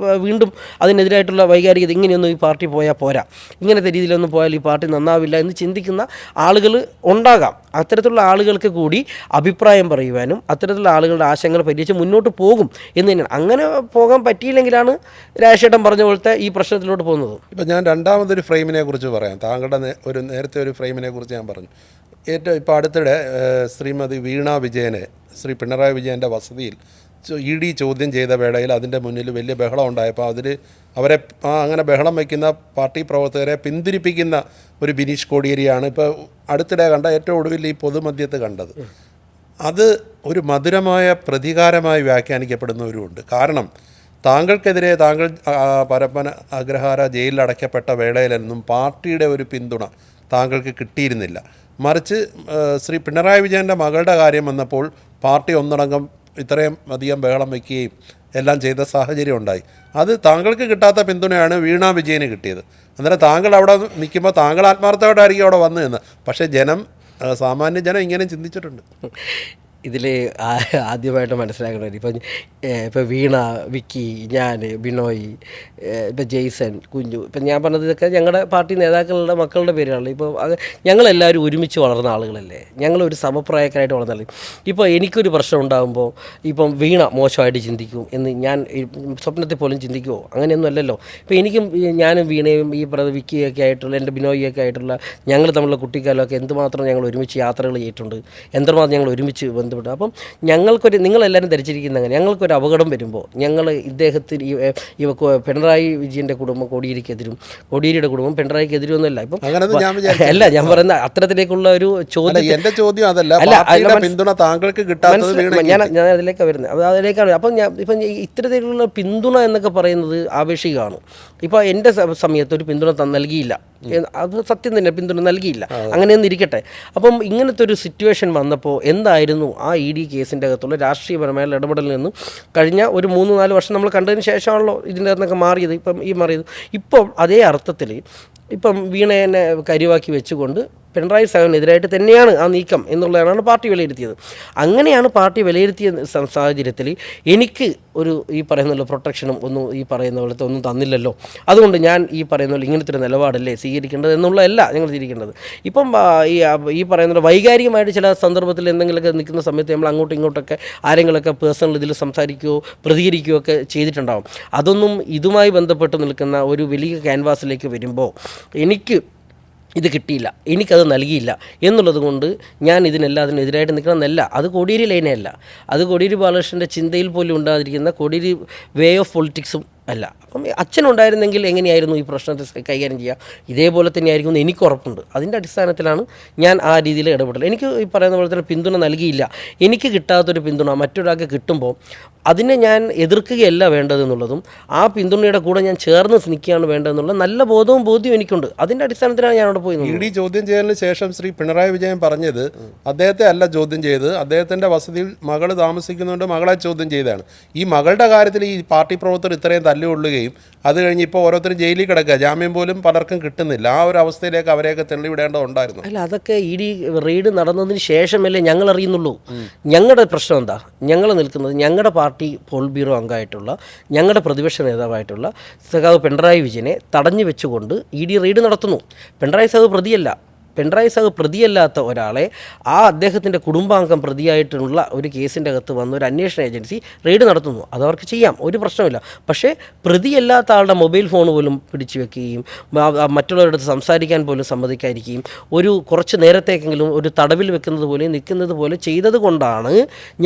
വീണ്ടും അതിനെതിരായിട്ടുള്ള വൈകാരികത ഇങ്ങനെയൊന്നും ഈ പാർട്ടി പോയാൽ പോരാ, ഇങ്ങനത്തെ രീതിയിലൊന്നും പോയാൽ ഈ പാർട്ടി നന്നാവില്ല എന്ന് ചിന്തിക്കുന്ന ആളുകൾ ഉണ്ടാകാം. അത്തരത്തിലുള്ള ആളുകൾക്ക് കൂടി അഭിപ്രായം പറയുവാനും അത്തരത്തിലുള്ള ആളുകളുടെ ആശങ്കകൾ പരിഹരിച്ച് മുന്നോട്ട് പോകും എന്ന് തന്നെയാണ്. അങ്ങനെ പോകാൻ പറ്റിയില്ലെങ്കിലാണ് രാജേട്ടൻ പറഞ്ഞ പോലത്തെ ഈ പ്രശ്നത്തിലോട്ട് പോകുന്നത്. ഇപ്പം ഞാൻ രണ്ടാമതൊരു ഫ്രെയിമിനെ കുറിച്ച് പറയാം. താങ്കളുടെ നേരത്തെ ഒരു ഫ്രെയിമിനെ കുറിച്ച് ഞാൻ പറഞ്ഞു. ഇപ്പോൾ അടുത്തിടെ ശ്രീമതി വീണ വിജയനെ ശ്രീ പിണറായി വിജയൻ്റെ വസതിയിൽ ED ചോദ്യം ചെയ്ത വേളയിൽ അതിൻ്റെ മുന്നിൽ വലിയ ബഹളം ഉണ്ടായപ്പോൾ അവരെ അങ്ങനെ ബഹളം വയ്ക്കുന്ന പാർട്ടി പ്രവർത്തകരെ പിന്തിരിപ്പിക്കുന്ന ഒരു ബിനീഷ് കോടിയേരിയാണ് ഇപ്പോൾ അടുത്തിടെ കണ്ട ഏറ്റവും ഒടുവിൽ ഈ പൊതുമധ്യത്ത് കണ്ടത്. അത് ഒരു മധുരമായ പ്രതികാരമായി വ്യാഖ്യാനിക്കപ്പെടുന്നവരുമുണ്ട്. കാരണം താങ്കൾക്കെതിരെ താങ്കൾ പരപ്പന അഗ്രഹാര ജയിലിൽ അടയ്ക്കപ്പെട്ട വേളയിലൊന്നും പാർട്ടിയുടെ ഒരു പിന്തുണ താങ്കൾക്ക് കിട്ടിയിരുന്നില്ല. മറിച്ച് ശ്രീ പിണറായി വിജയൻ്റെ മകളുടെ കാര്യം വന്നപ്പോൾ പാർട്ടി ഒന്നടങ്കം ഇത്രയും അധികം ബഹളം വയ്ക്കുകയും എല്ലാം ചെയ്ത സാഹചര്യം ഉണ്ടായി. അത് താങ്കൾക്ക് കിട്ടാത്ത പിന്തുണയാണ് വീണ വിജയന് കിട്ടിയത്. അന്നേരം താങ്കൾ അവിടെ നിൽക്കുമ്പോൾ താങ്കൾ ആത്മാർത്ഥമായിട്ടായിരിക്കും അവിടെ വന്നു നിന്ന്. പക്ഷേ സാമാന്യ ജനം ഇങ്ങനെ ചിന്തിച്ചിട്ടുണ്ട്. ഇതിൽ ആദ്യമായിട്ട് മനസ്സിലാക്കുന്നത് ഇപ്പം വീണ, വിക്കി, ഞാൻ, ബിനോയ്, ഇപ്പം ജെയ്സൺ, കുഞ്ഞു, ഇപ്പം ഞാൻ പറഞ്ഞത് ഇതൊക്കെ ഞങ്ങളുടെ പാർട്ടി നേതാക്കളുടെ മക്കളുടെ പേരുകളാണ്. ഇപ്പോൾ അത് ഞങ്ങളെല്ലാവരും ഒരുമിച്ച് വളർന്ന ആളുകളല്ലേ, ഞങ്ങളൊരു സമപ്രായക്കാരായിട്ട് വളർന്ന ആളുകൾ. ഇപ്പോൾ എനിക്കൊരു പ്രശ്നം ഉണ്ടാകുമ്പോൾ ഇപ്പം വീണ മോശമായിട്ട് ചിന്തിക്കും എന്ന് ഞാൻ സ്വപ്നത്തിൽ പോലും ചിന്തിക്കുമോ? അങ്ങനെയൊന്നും അല്ലല്ലോ. ഇപ്പോൾ എനിക്കും ഞാനും വീണയും ഈ പറയുന്ന വിക്കിയൊക്കെ ആയിട്ടുള്ള എൻ്റെ ബിനോയിയൊക്കെ ആയിട്ടുള്ള ഞങ്ങൾ തമ്മിലുള്ള കുട്ടിക്കാലമൊക്കെ എന്തുമാത്രം ഞങ്ങൾ ഒരുമിച്ച് യാത്രകൾ ചെയ്തിട്ടുണ്ട്, എന്തുമാത്രം ഞങ്ങൾ ഒരുമിച്ച് ബന്ധപ്പെട്ടു. അപ്പം നിങ്ങളെല്ലാവരും ധരിച്ചിരിക്കുന്ന അങ്ങനെ ഞങ്ങൾക്കൊരു അപകടം വരുമ്പോൾ ഞങ്ങൾ ഇദ്ദേഹത്തിന് പിണറായി വിജയൻ്റെ കുടുംബം കോടിയേരിക്കെതിരും, കോടിയേരിയുടെ കുടുംബം പിണറായിക്കെതിരും ഒന്നുമല്ല. ഇപ്പം അല്ല, ഞാൻ പറയുന്ന അത്തരത്തിലേക്കുള്ള ഒരു ചോദ്യം. എന്റെ ചോദ്യം അതല്ല, പിന്തുണ താങ്കൾക്ക് ഞാൻ അതിലേക്കാണ് വരുന്നത്, അതിലേക്കാണ്. അപ്പം ഇപ്പം ഇത്തരത്തിലുള്ള പിന്തുണ എന്നൊക്കെ പറയുന്നത് ആപേക്ഷികമാണ്. ഇപ്പോൾ എൻ്റെ സമയത്ത് ഒരു പിന്തുണ നൽകിയില്ല, അത് സത്യം തന്നെ, പിന്തുണ നൽകിയില്ല, അങ്ങനെയൊന്നും ഇരിക്കട്ടെ. അപ്പം ഇങ്ങനത്തെ ഒരു സിറ്റുവേഷൻ വന്നപ്പോൾ എന്തായിരുന്നു ആ ED കേസിൻ്റെ അകത്തുള്ള രാഷ്ട്രീയപരമായ ഇടപെടലിൽ നിന്നും കഴിഞ്ഞ ഒരു 3-4 വർഷം നമ്മൾ കണ്ടതിന് ശേഷമാണല്ലോ ഇതിൻ്റെ അകത്തൊക്കെ മാറിയത്. മാറിയത് ഇപ്പം അതേ അർത്ഥത്തിൽ ഇപ്പം വീണയെ കരുവാക്കി വെച്ചുകൊണ്ട് പിണറായി സാഹിബിനെതിരായിട്ട് തന്നെയാണ് ആ നീക്കം എന്നുള്ളതാണ് പാർട്ടി വിലയിരുത്തിയത്. അങ്ങനെയാണ് പാർട്ടി വിലയിരുത്തിയ സാഹചര്യത്തിൽ എനിക്ക് ഒരു ഈ പറയുന്ന പ്രൊട്ടക്ഷനും ഒന്നും ഈ പറയുന്ന പോലത്തെ ഒന്നും തന്നില്ലല്ലോ, അതുകൊണ്ട് ഞാൻ ഈ പറയുന്ന പോലെ ഇങ്ങനത്തെ ഒരു നിലപാടല്ലേ സ്വീകരിക്കേണ്ടത് എന്നുള്ളതല്ല ഞങ്ങൾ സ്വീകരിക്കേണ്ടത്. ഇപ്പം ഈ പറയുന്ന വൈകാരികമായിട്ട് ചില സന്ദർഭത്തിൽ എന്തെങ്കിലുമൊക്കെ നിൽക്കുന്ന സമയത്ത് നമ്മൾ അങ്ങോട്ടും ഇങ്ങോട്ടൊക്കെ ആരെങ്കിലുമൊക്കെ പേഴ്സണൽ ഇതിൽ സംസാരിക്കുകയോ പ്രതികരിക്കുകയോ ഒക്കെ ചെയ്തിട്ടുണ്ടാകും. അതൊന്നും ഇതുമായി ബന്ധപ്പെട്ട് നിൽക്കുന്ന ഒരു വലിയ ക്യാൻവാസിലേക്ക് വരുമ്പോൾ എനിക്ക് ഇത് കിട്ടിയില്ല, എനിക്കത് നൽകിയില്ല എന്നുള്ളത് കൊണ്ട് ഞാൻ ഇതിനെല്ലാത്തിനെതിരായിട്ട് നിൽക്കണമെന്നല്ല. അത് കോടിയേരി ലൈനയല്ല, അത് കോടിയേരി ബാലകൃഷ്ണൻ്റെ ചിന്തയിൽ പോലും ഉണ്ടാതിരിക്കുന്ന കോടിയേരി വേ ഓഫ് പൊളിറ്റിക്സും അല്ല. അപ്പം അച്ഛനുണ്ടായിരുന്നെങ്കിൽ എങ്ങനെയായിരുന്നു ഈ പ്രശ്നത്തെ കൈകാര്യം ചെയ്യുക? ഇതേപോലെ തന്നെയായിരിക്കും എന്ന് എനിക്ക് ഉറപ്പുണ്ട്. അതിൻ്റെ അടിസ്ഥാനത്തിലാണ് ഞാൻ ആ രീതിയിൽ ഇടപെടൽ. എനിക്ക് ഈ പറയുന്ന പോലെ തന്നെ പിന്തുണ നൽകിയില്ല, എനിക്ക് കിട്ടാത്തൊരു പിന്തുണ മറ്റൊരാൾക്ക് കിട്ടുമ്പോൾ അതിനെ ഞാൻ എതിർക്കുകയല്ല വേണ്ടതെന്നുള്ളതും ആ പിന്തുണയുടെ കൂടെ ഞാൻ ചേർന്ന് നിൽക്കുകയാണ് വേണ്ടതെന്നുള്ള നല്ല ബോധ്യവും എനിക്കുണ്ട്. അതിൻ്റെ അടിസ്ഥാനത്തിലാണ് ഞാൻ അവിടെ പോയി. ED ചോദ്യം ചെയ്യലിന് ശേഷം ശ്രീ പിണറായി വിജയൻ പറഞ്ഞത് അദ്ദേഹത്തെ അല്ല ചോദ്യം ചെയ്തത്, അദ്ദേഹത്തിൻ്റെ വസതിയിൽ മകൾ താമസിക്കുന്നുണ്ട്, മകളെ ചോദ്യം ചെയ്തതാണ്. ഈ മകളുടെ കാര്യത്തിൽ ഈ പാർട്ടി പ്രവർത്തകർ ഇത്രയും തല്ലുകൊള്ളുകയും അത് കഴിഞ്ഞ് ഇപ്പോൾ ഓരോരുത്തരും ജയിലിൽ കിടക്കുക, ജാമ്യം പോലും പലർക്കും കിട്ടുന്നില്ല. ആ ഒരു അവസ്ഥയിലേക്ക് അവരെയൊക്കെ തെളിവിടേണ്ടതുണ്ടായിരുന്നു. അല്ല, അതൊക്കെ ED റെയ്ഡ് നടന്നതിന് ശേഷമല്ലേ ഞങ്ങൾ അറിയുന്നുള്ളൂ. ഞങ്ങളുടെ പ്രശ്നം എന്താ? ഞങ്ങൾ നിൽക്കുന്നത് ഞങ്ങളുടെ പാർട്ടി പോൾ ബ്യൂറോ അംഗമായിട്ടുള്ള ഞങ്ങളുടെ പ്രതിപക്ഷ നേതാവായിട്ടുള്ള സഖാവ് പിണറായി വിജയനെ തടഞ്ഞു വെച്ചുകൊണ്ട് ED റെയ്ഡ് നടത്തുന്നു. പിണറായി സാഹിബ് പ്രതിയല്ല. പിണറായി സാഹിബ് പ്രതിയല്ലാത്ത ഒരാളെ അദ്ദേഹത്തിൻ്റെ കുടുംബാംഗം പ്രതിയായിട്ടുള്ള ഒരു കേസിൻ്റെ അകത്ത് വന്ന ഒരു അന്വേഷണ ഏജൻസി റെയ്ഡ് നടത്തുന്നു. അതവർക്ക് ചെയ്യാം, ഒരു പ്രശ്നമില്ല. പക്ഷേ പ്രതിയല്ലാത്ത ആളുടെ മൊബൈൽ ഫോൺ പോലും പിടിച്ചു വെക്കുകയും മറ്റുള്ളവരുടെ അടുത്ത് സംസാരിക്കാൻ പോലും സമ്മതിക്കാതിരിക്കുകയും ഒരു കുറച്ച് നേരത്തേക്കെങ്കിലും ഒരു തടവിൽ വെക്കുന്നത് പോലെ നിൽക്കുന്നത് പോലെ ചെയ്തത് കൊണ്ടാണ്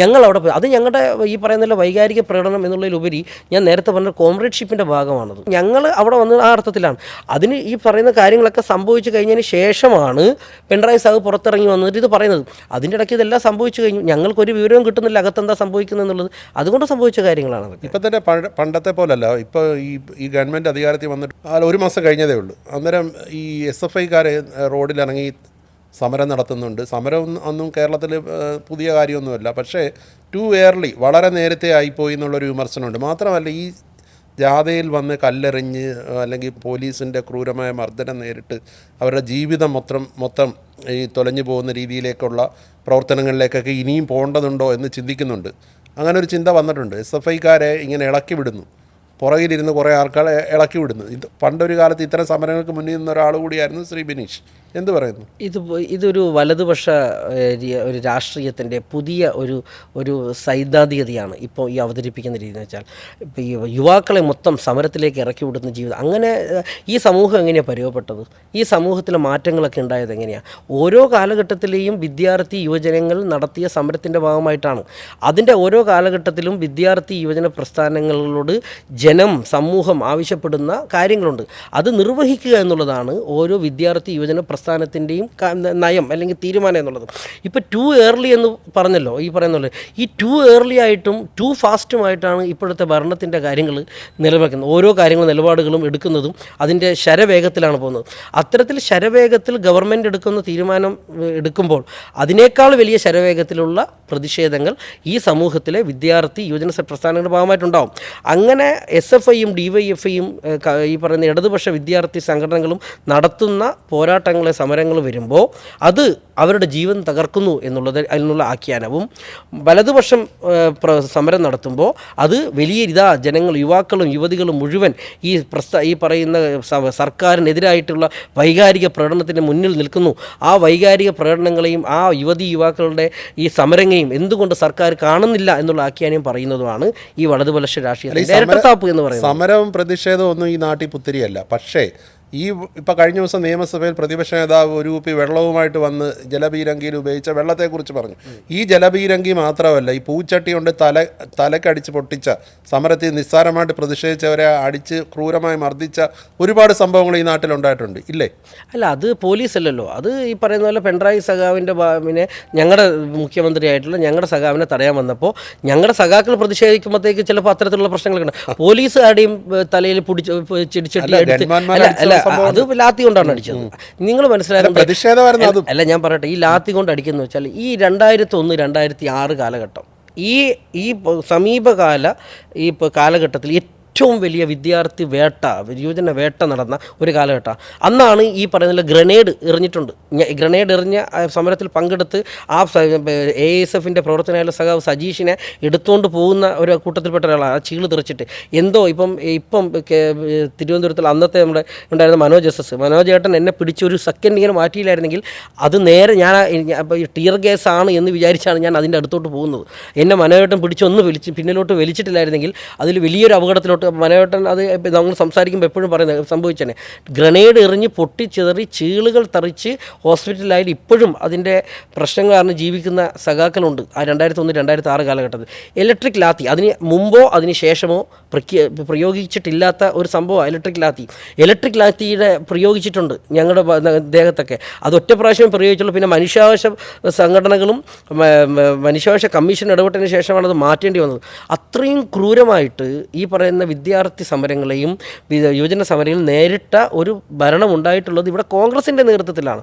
ഞങ്ങളവിടെ പോയി. അത് ഞങ്ങളുടെ ഈ പറയുന്ന വൈകാരിക പ്രകടനം എന്നുള്ളതിലുപരി ഞാൻ നേരത്തെ പറഞ്ഞ കോമ്രേഡ്ഷിപ്പിൻ്റെ ഭാഗമാണത്. ഞങ്ങൾ അവിടെ വന്നത് ആ അർത്ഥത്തിലാണ്. അതിന് ഈ പറയുന്ന കാര്യങ്ങളൊക്കെ സംഭവിച്ചു കഴിഞ്ഞതിന് ശേഷമാണ് പിണറായി സാഹിബ് പുറത്തിറങ്ങി വന്നിട്ട് ഇത് പറയുന്നത്. അതിൻ്റെ ഇടയ്ക്ക് ഇതെല്ലാം സംഭവിച്ചു കഴിഞ്ഞു, ഞങ്ങൾക്കൊരു വിവരവും കിട്ടുന്നില്ല അകത്തെന്താ സംഭവിക്കുന്നത് എന്നുള്ളത്. അതുകൊണ്ട് സംഭവിച്ച കാര്യങ്ങളാണ്. ഇപ്പം തന്നെ പണ്ടത്തെ പോലല്ല. ഇപ്പോൾ ഈ ഗവൺമെൻറ് അധികാരത്തിൽ വന്നിട്ട് 1 മാസം കഴിഞ്ഞതേ ഉള്ളൂ. അന്നേരം ഈ SFIക്കാർ റോഡിലിറങ്ങി സമരം നടത്തുന്നുണ്ട്. സമരം ഒന്നും കേരളത്തിൽ പുതിയ കാര്യമൊന്നുമല്ല. പക്ഷേ ടു എയർലി, വളരെ നേരത്തെ ആയിപ്പോയി എന്നുള്ളൊരു വിമർശനമുണ്ട്. മാത്രമല്ല ഈ ജാഥയിൽ വന്ന് കല്ലെറിഞ്ഞ് അല്ലെങ്കിൽ പോലീസിൻ്റെ ക്രൂരമായ മർദ്ദനം നേരിട്ട് അവരുടെ ജീവിതം മൊത്തം ഈ തൊലഞ്ഞു പോകുന്ന രീതിയിലേക്കുള്ള പ്രവർത്തനങ്ങളിലേക്കൊക്കെ ഇനിയും പോകേണ്ടതുണ്ടോ എന്ന് ചിന്തിക്കുന്നുണ്ട്. അങ്ങനെ ഒരു ചിന്ത വന്നിട്ടുണ്ട്. SFIക്കാരെ ഇങ്ങനെ ഇളക്കി വിടുന്നു, പുറകിലിരുന്ന് കുറേ ആൾക്കാരെ ഇളക്കി വിടുന്നു. പണ്ടൊരു കാലത്ത് ഇത്തരം സമരങ്ങൾക്ക് മുന്നിൽ നിന്ന ഒരാൾ കൂടിയായിരുന്നു ശ്രീ ബിനീഷ്. എന്ത് പറയുന്നു? ഇതൊരു വലതുപക്ഷ ഒരു രാഷ്ട്രീയത്തിൻ്റെ പുതിയ ഒരു സൈദ്ധാന്തികതയാണ് ഇപ്പോൾ ഈ അവതരിപ്പിക്കുന്ന രീതി എന്ന് വെച്ചാൽ, ഇപ്പോൾ ഈ യുവാക്കളെ മൊത്തം സമരത്തിലേക്ക് ഇറക്കി വിടുന്ന ജീവിതം. അങ്ങനെ ഈ സമൂഹം എങ്ങനെയാണ് പരിവപ്പെട്ടത്? ഈ സമൂഹത്തിലെ മാറ്റങ്ങളൊക്കെ ഉണ്ടായത് എങ്ങനെയാണ്? ഓരോ കാലഘട്ടത്തിലെയും വിദ്യാർത്ഥി യുവജനങ്ങൾ നടത്തിയ സമരത്തിൻ്റെ ഭാഗമായിട്ടാണ്. അതിൻ്റെ ഓരോ കാലഘട്ടത്തിലും വിദ്യാർത്ഥി യുവജന പ്രസ്ഥാനങ്ങളോട് സമൂഹം ആവശ്യപ്പെടുന്ന കാര്യങ്ങളുണ്ട്. അത് നിർവഹിക്കുക എന്നുള്ളതാണ് ഓരോ വിദ്യാർത്ഥി യുവജന പ്രസ്ഥാനത്തിൻ്റെയും നയം അല്ലെങ്കിൽ തീരുമാനം എന്നുള്ളത്. ഇപ്പോൾ ടു ഏർലി എന്ന് പറഞ്ഞല്ലോ, ഈ പറയുന്ന പോലെ ഈ ടു ഏർലി ആയിട്ടും ടു ഫാസ്റ്റുമായിട്ടാണ് ഇപ്പോഴത്തെ ഭരണത്തിൻ്റെ കാര്യങ്ങൾ നിലനിൽക്കുന്നത്. ഓരോ കാര്യങ്ങളും നിലപാടുകളും എടുക്കുന്നതും അതിൻ്റെ ശരവേഗത്തിലാണ് പോകുന്നത്. അത്തരത്തിൽ ശരവേഗത്തിൽ ഗവൺമെൻറ് എടുക്കുന്ന തീരുമാനം എടുക്കുമ്പോൾ അതിനേക്കാൾ വലിയ ശരവേഗത്തിലുള്ള പ്രതിഷേധങ്ങൾ ഈ സമൂഹത്തിലെ വിദ്യാർത്ഥി യുവജന പ്രസ്ഥാനങ്ങളുടെ ഭാഗമായിട്ടുണ്ടാകും. അങ്ങനെ SFIയും DYFIയും ഈ പറയുന്ന ഇടതുപക്ഷ വിദ്യാർത്ഥി സംഘടനകളും നടത്തുന്ന പോരാട്ടങ്ങളെ സമരങ്ങൾ വരുമ്പോൾ അത് അവരുടെ ജീവൻ തകർക്കുന്നു അതിനുള്ള ആഖ്യാനവും, വലതുപക്ഷം സമരം നടത്തുമ്പോൾ അത് വലിയ ജനങ്ങൾ, യുവാക്കളും യുവതികളും മുഴുവൻ ഈ പറയുന്ന സർക്കാരിനെതിരായിട്ടുള്ള വൈകാരിക പ്രകടനത്തിന് മുന്നിൽ നിൽക്കുന്നു. ആ വൈകാരിക പ്രകടനങ്ങളെയും ആ യുവാക്കളുടെ ഈ സമരങ്ങളെയും എന്തുകൊണ്ട് സർക്കാർ കാണുന്നില്ല എന്നുള്ള ആഖ്യാനം പറയുന്നതുമാണ് ഈ വലതുപക്ഷ രാഷ്ട്രീയത്തിന്റെ ഇരട്ടത്താപ്പ് എന്ന് പറയുന്നത്. സമരവും പ്രതിഷേധവും ഒന്നും ഈ നാട്ടിൽ പുത്തിരിയല്ല. പക്ഷേ ഇപ്പോൾ കഴിഞ്ഞ ദിവസം നിയമസഭയിൽ പ്രതിപക്ഷ നേതാവ് ഒരു കുപ്പി വെള്ളവുമായിട്ട് വന്ന് ജലപീരങ്കിയിൽ ഉപയോഗിച്ച വെള്ളത്തെക്കുറിച്ച് പറഞ്ഞു. ഈ ജലപീരങ്കി മാത്രമല്ല, ഈ പൂച്ചട്ടി കൊണ്ട് തലക്കടിച്ച് പൊട്ടിച്ച, സമരത്തിൽ നിസ്സാരമായിട്ട് പ്രതിഷേധിച്ചവരെ അടിച്ച് ക്രൂരമായി മർദ്ദിച്ച ഒരുപാട് സംഭവങ്ങൾ ഈ നാട്ടിലുണ്ടായിട്ടുണ്ട്, ഇല്ലേ? അല്ല, അത് പോലീസല്ലല്ലോ. അത് ഈ പറയുന്ന പോലെ പിണറായി സഖാവിൻ്റെ ഞങ്ങളുടെ മുഖ്യമന്ത്രിയായിട്ടുള്ള ഞങ്ങളുടെ സഖാവിനെ തടയാൻ വന്നപ്പോൾ ഞങ്ങളുടെ സഖാക്കൾ പ്രതിഷേധിക്കുമ്പോഴത്തേക്ക് ചിലപ്പോൾ അത്തരത്തിലുള്ള പ്രശ്നങ്ങളൊക്കെ ഉണ്ട്. പോലീസ് ആരുടെയും തലയിൽ ചെടിച്ചട്ടി അത് ലാത്തി കൊണ്ടാണ് അടിച്ചത്. നിങ്ങൾ മനസ്സിലാക്കുന്നത് അല്ല, ഞാൻ പറയട്ടെ, ഈ ലാത്തി കൊണ്ട് അടിക്കുന്ന വെച്ചാൽ ഈ 2001, 2006 കാലഘട്ടം, ഈ സമീപകാല ഈ കാലഘട്ടത്തിൽ ഏറ്റവും വലിയ വിദ്യാർത്ഥി വേട്ട, യുവജന വേട്ട നടന്ന ഒരു കാലഘട്ടം. അന്നാണ് ഈ പറയുന്ന ഗ്രനേഡ് എറിഞ്ഞിട്ടുണ്ട്. ഗ്രനേഡ് എറിഞ്ഞ സമരത്തിൽ പങ്കെടുത്ത് ആ ASFൻ്റെ പ്രവർത്തനമായുള്ള സഖാവ് സജീഷിനെ എടുത്തുകൊണ്ട് പോകുന്ന ഒരു കൂട്ടത്തിൽപ്പെട്ട ഒരാളാണ്. ആ ചീള് തെറിച്ചിട്ട് എന്തോ ഇപ്പം തിരുവനന്തപുരത്തിൽ അന്നത്തെ നമ്മുടെ ഉണ്ടായിരുന്ന മനോജ് ഏട്ടൻ എന്നെ പിടിച്ചൊരു സെക്കൻഡ് ഇങ്ങനെ മാറ്റിയില്ലായിരുന്നെങ്കിൽ അത് നേരെ ഞാൻ ടിയർ ഗ്യാസ് ആണ് എന്ന് വിചാരിച്ചാണ് ഞാൻ അതിൻ്റെ അടുത്തോട്ട് പോകുന്നത്. എന്നെ മനോജേട്ടൻ പിടിച്ചൊന്ന് പിന്നിലോട്ട് വലിച്ചിട്ടില്ലായിരുന്നെങ്കിൽ അതിൽ വലിയൊരു അപകടത്തിലോട്ട് മനോജേട്ടൻ, അത് നമ്മൾ സംസാരിക്കുമ്പോൾ എപ്പോഴും പറയുന്നത് സംഭവിച്ചേനെ. ഗ്രനേഡ് എറിഞ്ഞ് പൊട്ടിച്ചെതറി ചീളുകൾ തെറിച്ച് ഹോസ്പിറ്റലിലായാലും ഇപ്പോഴും അതിൻ്റെ പ്രശ്നങ്ങൾ കാരണം ജീവിക്കുന്ന സഖാക്കളുണ്ട് ആ 2001, 2006 കാലഘട്ടത്തിൽ. ഇലക്ട്രിക് ലാത്തി അതിന് മുമ്പോ അതിന് ശേഷമോ പ്രയോഗിച്ചിട്ടില്ലാത്ത ഒരു സംഭവമാണ് ഇലക്ട്രിക് ലാത്തിയുടെ പ്രയോഗിച്ചിട്ടുണ്ട് ഞങ്ങളുടെ ദേഹത്തൊക്കെ. അത് ഒറ്റ പ്രാവശ്യം പ്രയോഗിച്ചുള്ളൂ. പിന്നെ മനുഷ്യാവകാശ സംഘടനകളും മനുഷ്യാവകാശ കമ്മീഷൻ ഇടപെട്ടതിന് ശേഷമാണ് അത് മാറ്റേണ്ടി വന്നത്. അത്രയും ക്രൂരമായിട്ട് ഈ പറയുന്ന വിദ്യാർത്ഥി സമരങ്ങളെയും യുവജന സമരങ്ങളെയും നേരിട്ട ഒരു ഭരണം ഉണ്ടായിട്ടുള്ളത് ഇവിടെ കോൺഗ്രസിന്റെ നേതൃത്വത്തിലാണ്.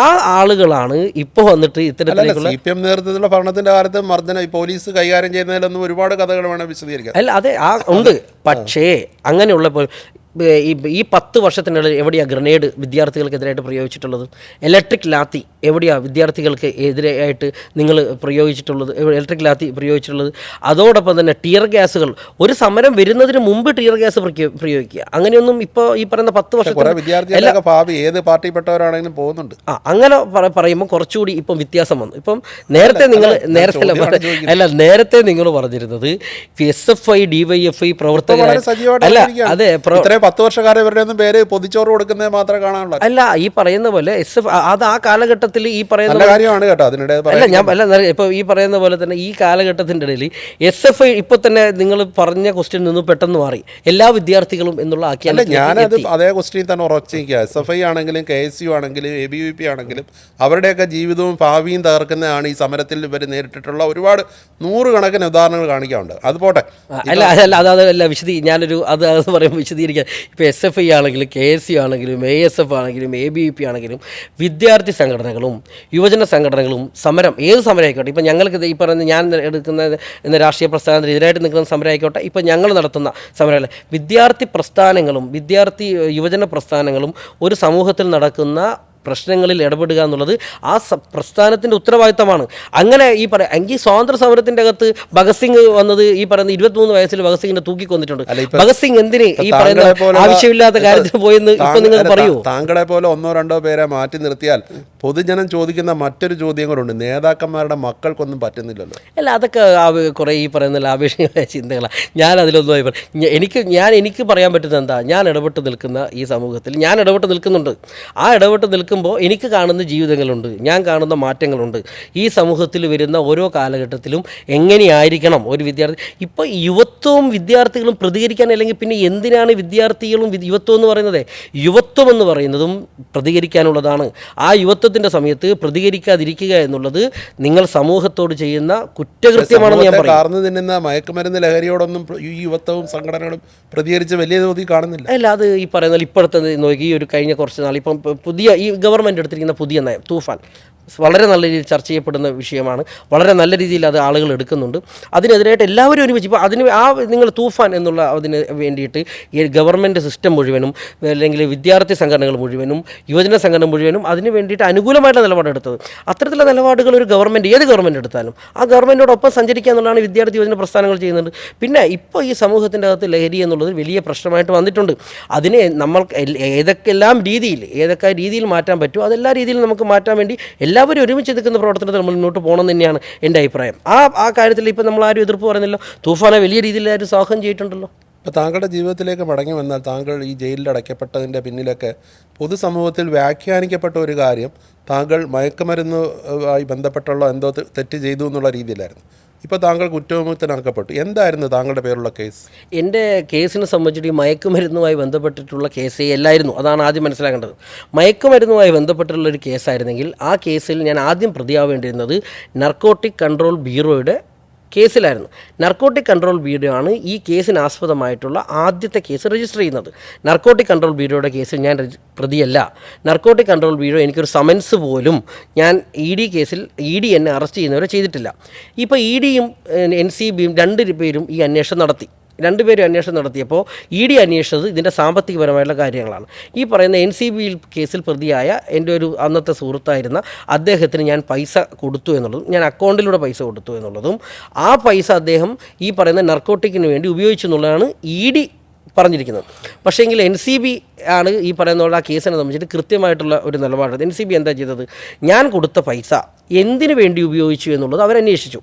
ആ ആളുകളാണ് ഇപ്പോൾ വന്നിട്ട് ഇത്തരത്തിലുള്ള CPM നേതൃത്വത്തിലുള്ള ഭരണത്തിന്റെ കാലത്ത് മർദ്ദന പോലീസ് കൈകാര്യം ചെയ്യുന്നതിലൊന്നും ഒരുപാട് കഥകൾ വേണം വിശദീകരിക്കാൻ. അല്ല, അതെ, ഉണ്ട്. പക്ഷേ അങ്ങനെയുള്ള ഈ 10 വർഷത്തിനുള്ളിൽ എവിടെയാണ് ഗ്രനേഡ് വിദ്യാർത്ഥികൾക്കെതിരായിട്ട് പ്രയോഗിച്ചിട്ടുള്ളത്? ഇലക്ട്രിക് ലാത്തി എവിടെയാണ് വിദ്യാർത്ഥികൾക്ക് എതിരായിട്ട് നിങ്ങൾ പ്രയോഗിച്ചിട്ടുള്ളത്? ഇലക്ട്രിക് ലാത്തി പ്രയോഗിച്ചിട്ടുള്ളത്. അതോടൊപ്പം തന്നെ ടിയർ ഗ്യാസുകൾ, ഒരു സമരം വരുന്നതിന് മുമ്പ് ടിയർ ഗ്യാസ് പ്രയോഗിക്കുക, അങ്ങനെയൊന്നും ഇപ്പോൾ ഈ പറയുന്ന 10 വർഷത്തിൽ ഭാവി ഏത് പാർട്ടിപ്പെട്ടവരാണെങ്കിലും പോകുന്നുണ്ട്. അങ്ങനെ പറയുമ്പോൾ കുറച്ചുകൂടി ഇപ്പം വ്യത്യാസം വന്നു. ഇപ്പം നേരത്തെ നിങ്ങൾ പറഞ്ഞിരുന്നത് SFI DYFI പ്രവർത്തകർ, അല്ല, അതെ, 10 വർഷക്കാരെ ഇവരുടെ ഒന്നും പേര് പൊതിച്ചോറ് കൊടുക്കുന്നത് മാത്രമേ കാണാനുള്ളൂ. അല്ല, ഈ പറയുന്ന പോലെ അത് ആ കാലഘട്ടത്തിൽ ഈ പറയുന്ന കാര്യമാണ് കേട്ടോ. അതിനിടെ ഇപ്പോൾ ഈ പറയുന്ന പോലെ തന്നെ ഈ കാലഘട്ടത്തിൻ്റെ ഇടയിൽ SFI ഇപ്പോൾ തന്നെ നിങ്ങൾ പറഞ്ഞ ക്വസ്റ്റ്യൻ നിന്ന് പെട്ടെന്ന് മാറി എല്ലാ വിദ്യാർത്ഥികളും എന്നുള്ള ആക്കിയാൽ ഞാനത് അതേ ക്വസ്റ്റ്യൻ തന്നെ ഉറച്ചിരിക്കുക. SFI ആണെങ്കിലും KSU ആണെങ്കിലും ABVP ആണെങ്കിലും അവരുടെയൊക്കെ ജീവിതവും ഭാവിയും തകർക്കുന്നതാണ് ഈ സമരത്തിൽ ഇവർ നേരിട്ടിട്ടുള്ള ഒരുപാട് 100 കണക്കിന് ഉദാഹരണങ്ങൾ കാണിക്കാറുണ്ട്. അത് പോട്ടെ. ഞാനൊരു അത് പറയുമ്പോൾ വിശദീകരിക്കാൻ, ഇപ്പോൾ SFI ആണെങ്കിലും KSU ആണെങ്കിലും ASF ആണെങ്കിലും ABVP ആണെങ്കിലും വിദ്യാർത്ഥി സംഘടനകളും യുവജന സംഘടനകളും സമരം, ഏത് സമരം ആയിക്കോട്ടെ, ഇപ്പോൾ ഞങ്ങൾക്ക് ഈ പറയുന്ന ഞാൻ എടുക്കുന്ന രാഷ്ട്രീയ പ്രസ്ഥാനത്തിന് എതിരായിട്ട് നിൽക്കുന്ന സമരം ആയിക്കോട്ടെ, ഇപ്പോൾ ഞങ്ങൾ നടത്തുന്ന സമരമല്ല, വിദ്യാർത്ഥി പ്രസ്ഥാനങ്ങളും യുവജന പ്രസ്ഥാനങ്ങളും ഒരു സമൂഹത്തിൽ നടക്കുന്ന പ്രശ്നങ്ങളിൽ ഇടപെടുക എന്നുള്ളത് ആ പ്രസ്ഥാനത്തിൻ്റെ ഉത്തരവാദിത്തമാണ്. അങ്ങനെ എങ്കിൽ സ്വാതന്ത്ര്യ സമരത്തിൻ്റെ അകത്ത് ഭഗത് സിംഗ് വന്നത് ഈ പറയുന്ന 23 വയസ്സിൽ ഭഗത് സിംഗിനെ തൂക്കിക്കൊന്നിട്ടുണ്ട്. ഭഗത് സിംഗ് എന്തിന് ഈ പറയുന്ന ആവശ്യമില്ലാത്ത കാര്യത്തിന് പോയെന്ന് ഇപ്പൊ നിങ്ങൾ പറയൂ? താങ്കളെ പോലെ 1-2 പേരെ മാറ്റി നിർത്തിയാൽ പൊതുജനം ചോദിക്കുന്ന മറ്റൊരു ചോദ്യം കൂടെ ഉണ്ട്. നേതാക്കന്മാരുടെ മക്കൾക്കൊന്നും പറ്റുന്നില്ലല്ലോ. അല്ല, അതൊക്കെ കുറേ ഈ പറയുന്ന ആവേശമായ ചിന്തകളാണ്. ഞാൻ അതിലൊന്നും എനിക്ക് പറയാൻ പറ്റുന്നത് എന്താ, ഞാൻ ഇടപെട്ട് നിൽക്കുന്ന ഈ സമൂഹത്തിൽ ഞാൻ ഇടപെട്ട് നിൽക്കുന്നുണ്ട്. ആ ഇടപെട്ട് നിൽക്കുമ്പോൾ എനിക്ക് കാണുന്ന ജീവിതങ്ങളുണ്ട്, ഞാൻ കാണുന്ന മാറ്റങ്ങളുണ്ട്. ഈ സമൂഹത്തിൽ വരുന്ന ഓരോ കാലഘട്ടത്തിലും എങ്ങനെയായിരിക്കണം ഒരു വിദ്യാർത്ഥി. ഇപ്പോൾ യുവത്വവും വിദ്യാർത്ഥികളും പ്രതികരിക്കാൻ, അല്ലെങ്കിൽ പിന്നെ എന്തിനാണ് വിദ്യാർത്ഥികളും യുവത്വം എന്ന് പറയുന്നത്? യുവത്വം എന്ന് പറയുന്നതും പ്രതികരിക്കാനുള്ളതാണ്. ആ യുവത്വത്തിൻ്റെ സമയത്ത് പ്രതികരിക്കാതിരിക്കുക എന്നുള്ളത് നിങ്ങൾ സമൂഹത്തോട് ചെയ്യുന്ന കുറ്റകൃത്യമാണെന്ന് ഞാൻ പറയും. കാർന്നു തിന്നുന്ന മയക്കുമരുന്ന് ലഹരിയോടൊന്നും ഈ യുവത്വവും സംഘടനകളും പ്രതികരിച്ച് വലിയ തോതിൽ കാണുന്നില്ല. അല്ല, അത് ഈ പറയുന്ന ഇപ്പോഴത്തെ നോക്കി ഈ ഒരു കഴിഞ്ഞ കുറച്ച് നാൾ ഇപ്പം പുതിയ ഈ ഗവൺമെൻറ് എടുത്തിരിക്കുന്ന പുതിയ നയം തൂഫാൻ വളരെ നല്ല രീതിയിൽ ചർച്ച ചെയ്യപ്പെടുന്ന വിഷയമാണ്. വളരെ നല്ല രീതിയിൽ അത് ആളുകൾ എടുക്കുന്നുണ്ട്. അതിനെതിരായിട്ട് എല്ലാവരും ഒരുമിച്ച് ഇപ്പോൾ അതിന് നിങ്ങൾ തൂഫാൻ എന്നുള്ള അതിന് വേണ്ടിയിട്ട് ഈ ഗവൺമെൻറ് സിസ്റ്റം മുഴുവനും അല്ലെങ്കിൽ വിദ്യാർത്ഥി സംഘടനകൾ മുഴുവനും യുവജന സംഘടന മുഴുവനും അതിന് വേണ്ടിയിട്ട് അനുകൂലമായിട്ടുള്ള നിലപാടെടുത്തത്. അത്തരത്തിലുള്ള നിലപാടുകൾ ഒരു ഗവൺമെൻറ് ഏത് ഗവൺമെൻറ് എടുത്താലും ആ ഗവൺമെൻറ്റോടൊപ്പം സഞ്ചരിക്കുക എന്നുള്ളതാണ് വിദ്യാർത്ഥി യുവജന പ്രസ്ഥാനങ്ങൾ ചെയ്യുന്നുണ്ട്. പിന്നെ ഇപ്പോൾ ഈ സമൂഹത്തിൻ്റെ അകത്ത് ലഹരി എന്നുള്ളത് വലിയ പ്രശ്നമായിട്ട് വന്നിട്ടുണ്ട്. അതിനെ നമ്മൾ ഏതൊക്കെ രീതിയിൽ മാറ്റാൻ പറ്റുമോ അതെല്ലാ രീതിയിലും നമുക്ക് മാറ്റാൻ വേണ്ടി എല്ലാവരും ഒരുമിച്ച് എടുക്കുന്ന പ്രവർത്തനത്തിൽ നമ്മൾ മുന്നോട്ട് പോകണം തന്നെയാണ് എൻ്റെ അഭിപ്രായം. ആ കാര്യത്തിൽ ഇപ്പോൾ നമ്മൾ ആരും എതിർപ്പ് പറയുന്നില്ല. തൂഫാനെ വലിയ രീതിയിൽ ആരും സ്വാഗതം ചെയ്തിട്ടുണ്ടല്ലോ. ഇപ്പോൾ താങ്കളുടെ ജീവിതത്തിലേക്ക് മടങ്ങി വന്നാൽ താങ്കൾ ഈ ജയിലിൽ അടയ്ക്കപ്പെട്ടതിൻ്റെ പിന്നിലൊക്കെ പൊതുസമൂഹത്തിൽ വ്യാഖ്യാനിക്കപ്പെട്ട ഒരു കാര്യം താങ്കൾ മയക്കുമരുന്നുമായി ബന്ധപ്പെട്ടുള്ള എന്തോ തെറ്റ് ചെയ്തു എന്നുള്ള രീതിയിലായിരുന്നു. ഇപ്പോൾ താങ്കൾ കുറ്റവിമുക്തനാക്കപ്പെട്ടു. എന്തായിരുന്നു താങ്കളുടെ പേരുള്ള കേസ്? എൻ്റെ കേസിനെ സംബന്ധിച്ചിട്ട് ഈ മയക്കുമരുന്നുമായി ബന്ധപ്പെട്ടിട്ടുള്ള കേസേ അല്ലായിരുന്നു. അതാണ് ആദ്യം മനസ്സിലാക്കേണ്ടത്. മയക്കുമരുന്നുമായി ബന്ധപ്പെട്ടിട്ടുള്ള ഒരു കേസായിരുന്നെങ്കിൽ ആ കേസിൽ ഞാൻ ആദ്യം പ്രതിയാവേണ്ടിയിരുന്നത് നർക്കോട്ടിക് കൺട്രോൾ ബ്യൂറോയുടെ കേസിലായിരുന്നു. നർക്കോട്ടിക് കൺട്രോൾ ബ്യൂറോ ആണ് ഈ കേസിന് ആസ്പദമായിട്ടുള്ള ആദ്യത്തെ കേസ് രജിസ്റ്റർ ചെയ്യുന്നത്. നർക്കോട്ടിക് കൺട്രോൾ ബ്യൂറോയുടെ കേസിൽ ഞാൻ പ്രതിയല്ല. നർക്കോട്ടിക് കൺട്രോൾ ബ്യൂറോ എനിക്കൊരു സമൻസ് പോലും ഞാൻ കേസിൽ എന്നെ അറസ്റ്റ് ചെയ്യുന്നവരെ ചെയ്തിട്ടില്ല. ഇപ്പോൾ ഡിയും NCBയും രണ്ടുപേരും ഈ അന്വേഷണം നടത്തി. രണ്ടുപേരും അന്വേഷണം നടത്തിയപ്പോൾ അന്വേഷിച്ചത് ഇതിൻ്റെ സാമ്പത്തികപരമായിട്ടുള്ള കാര്യങ്ങളാണ്. ഈ പറയുന്ന NCB കേസിൽ പ്രതിയായ എൻ്റെ ഒരു അന്നത്തെ സുഹൃത്തായിരുന്ന അദ്ദേഹത്തിന് ഞാൻ പൈസ കൊടുത്തു എന്നുള്ളതും ഞാൻ അക്കൗണ്ടിലൂടെ പൈസ കൊടുത്തു എന്നുള്ളതും ആ പൈസ അദ്ദേഹം ഈ പറയുന്ന നർക്കോട്ടിക്കിന് വേണ്ടി ഉപയോഗിച്ചു എന്നുള്ളതാണ് പറഞ്ഞിരിക്കുന്നത്. പക്ഷേ എങ്കിൽ NCB ആണ് ഈ പറയുന്ന ആ കേസിനെ സംബന്ധിച്ചിട്ട് കൃത്യമായിട്ടുള്ള ഒരു നിലപാട്. NCB എന്താ ചെയ്തത്? ഞാൻ കൊടുത്ത പൈസ എന്തിനു വേണ്ടി ഉപയോഗിച്ചു എന്നുള്ളത് അവരന്വേഷിച്ചു.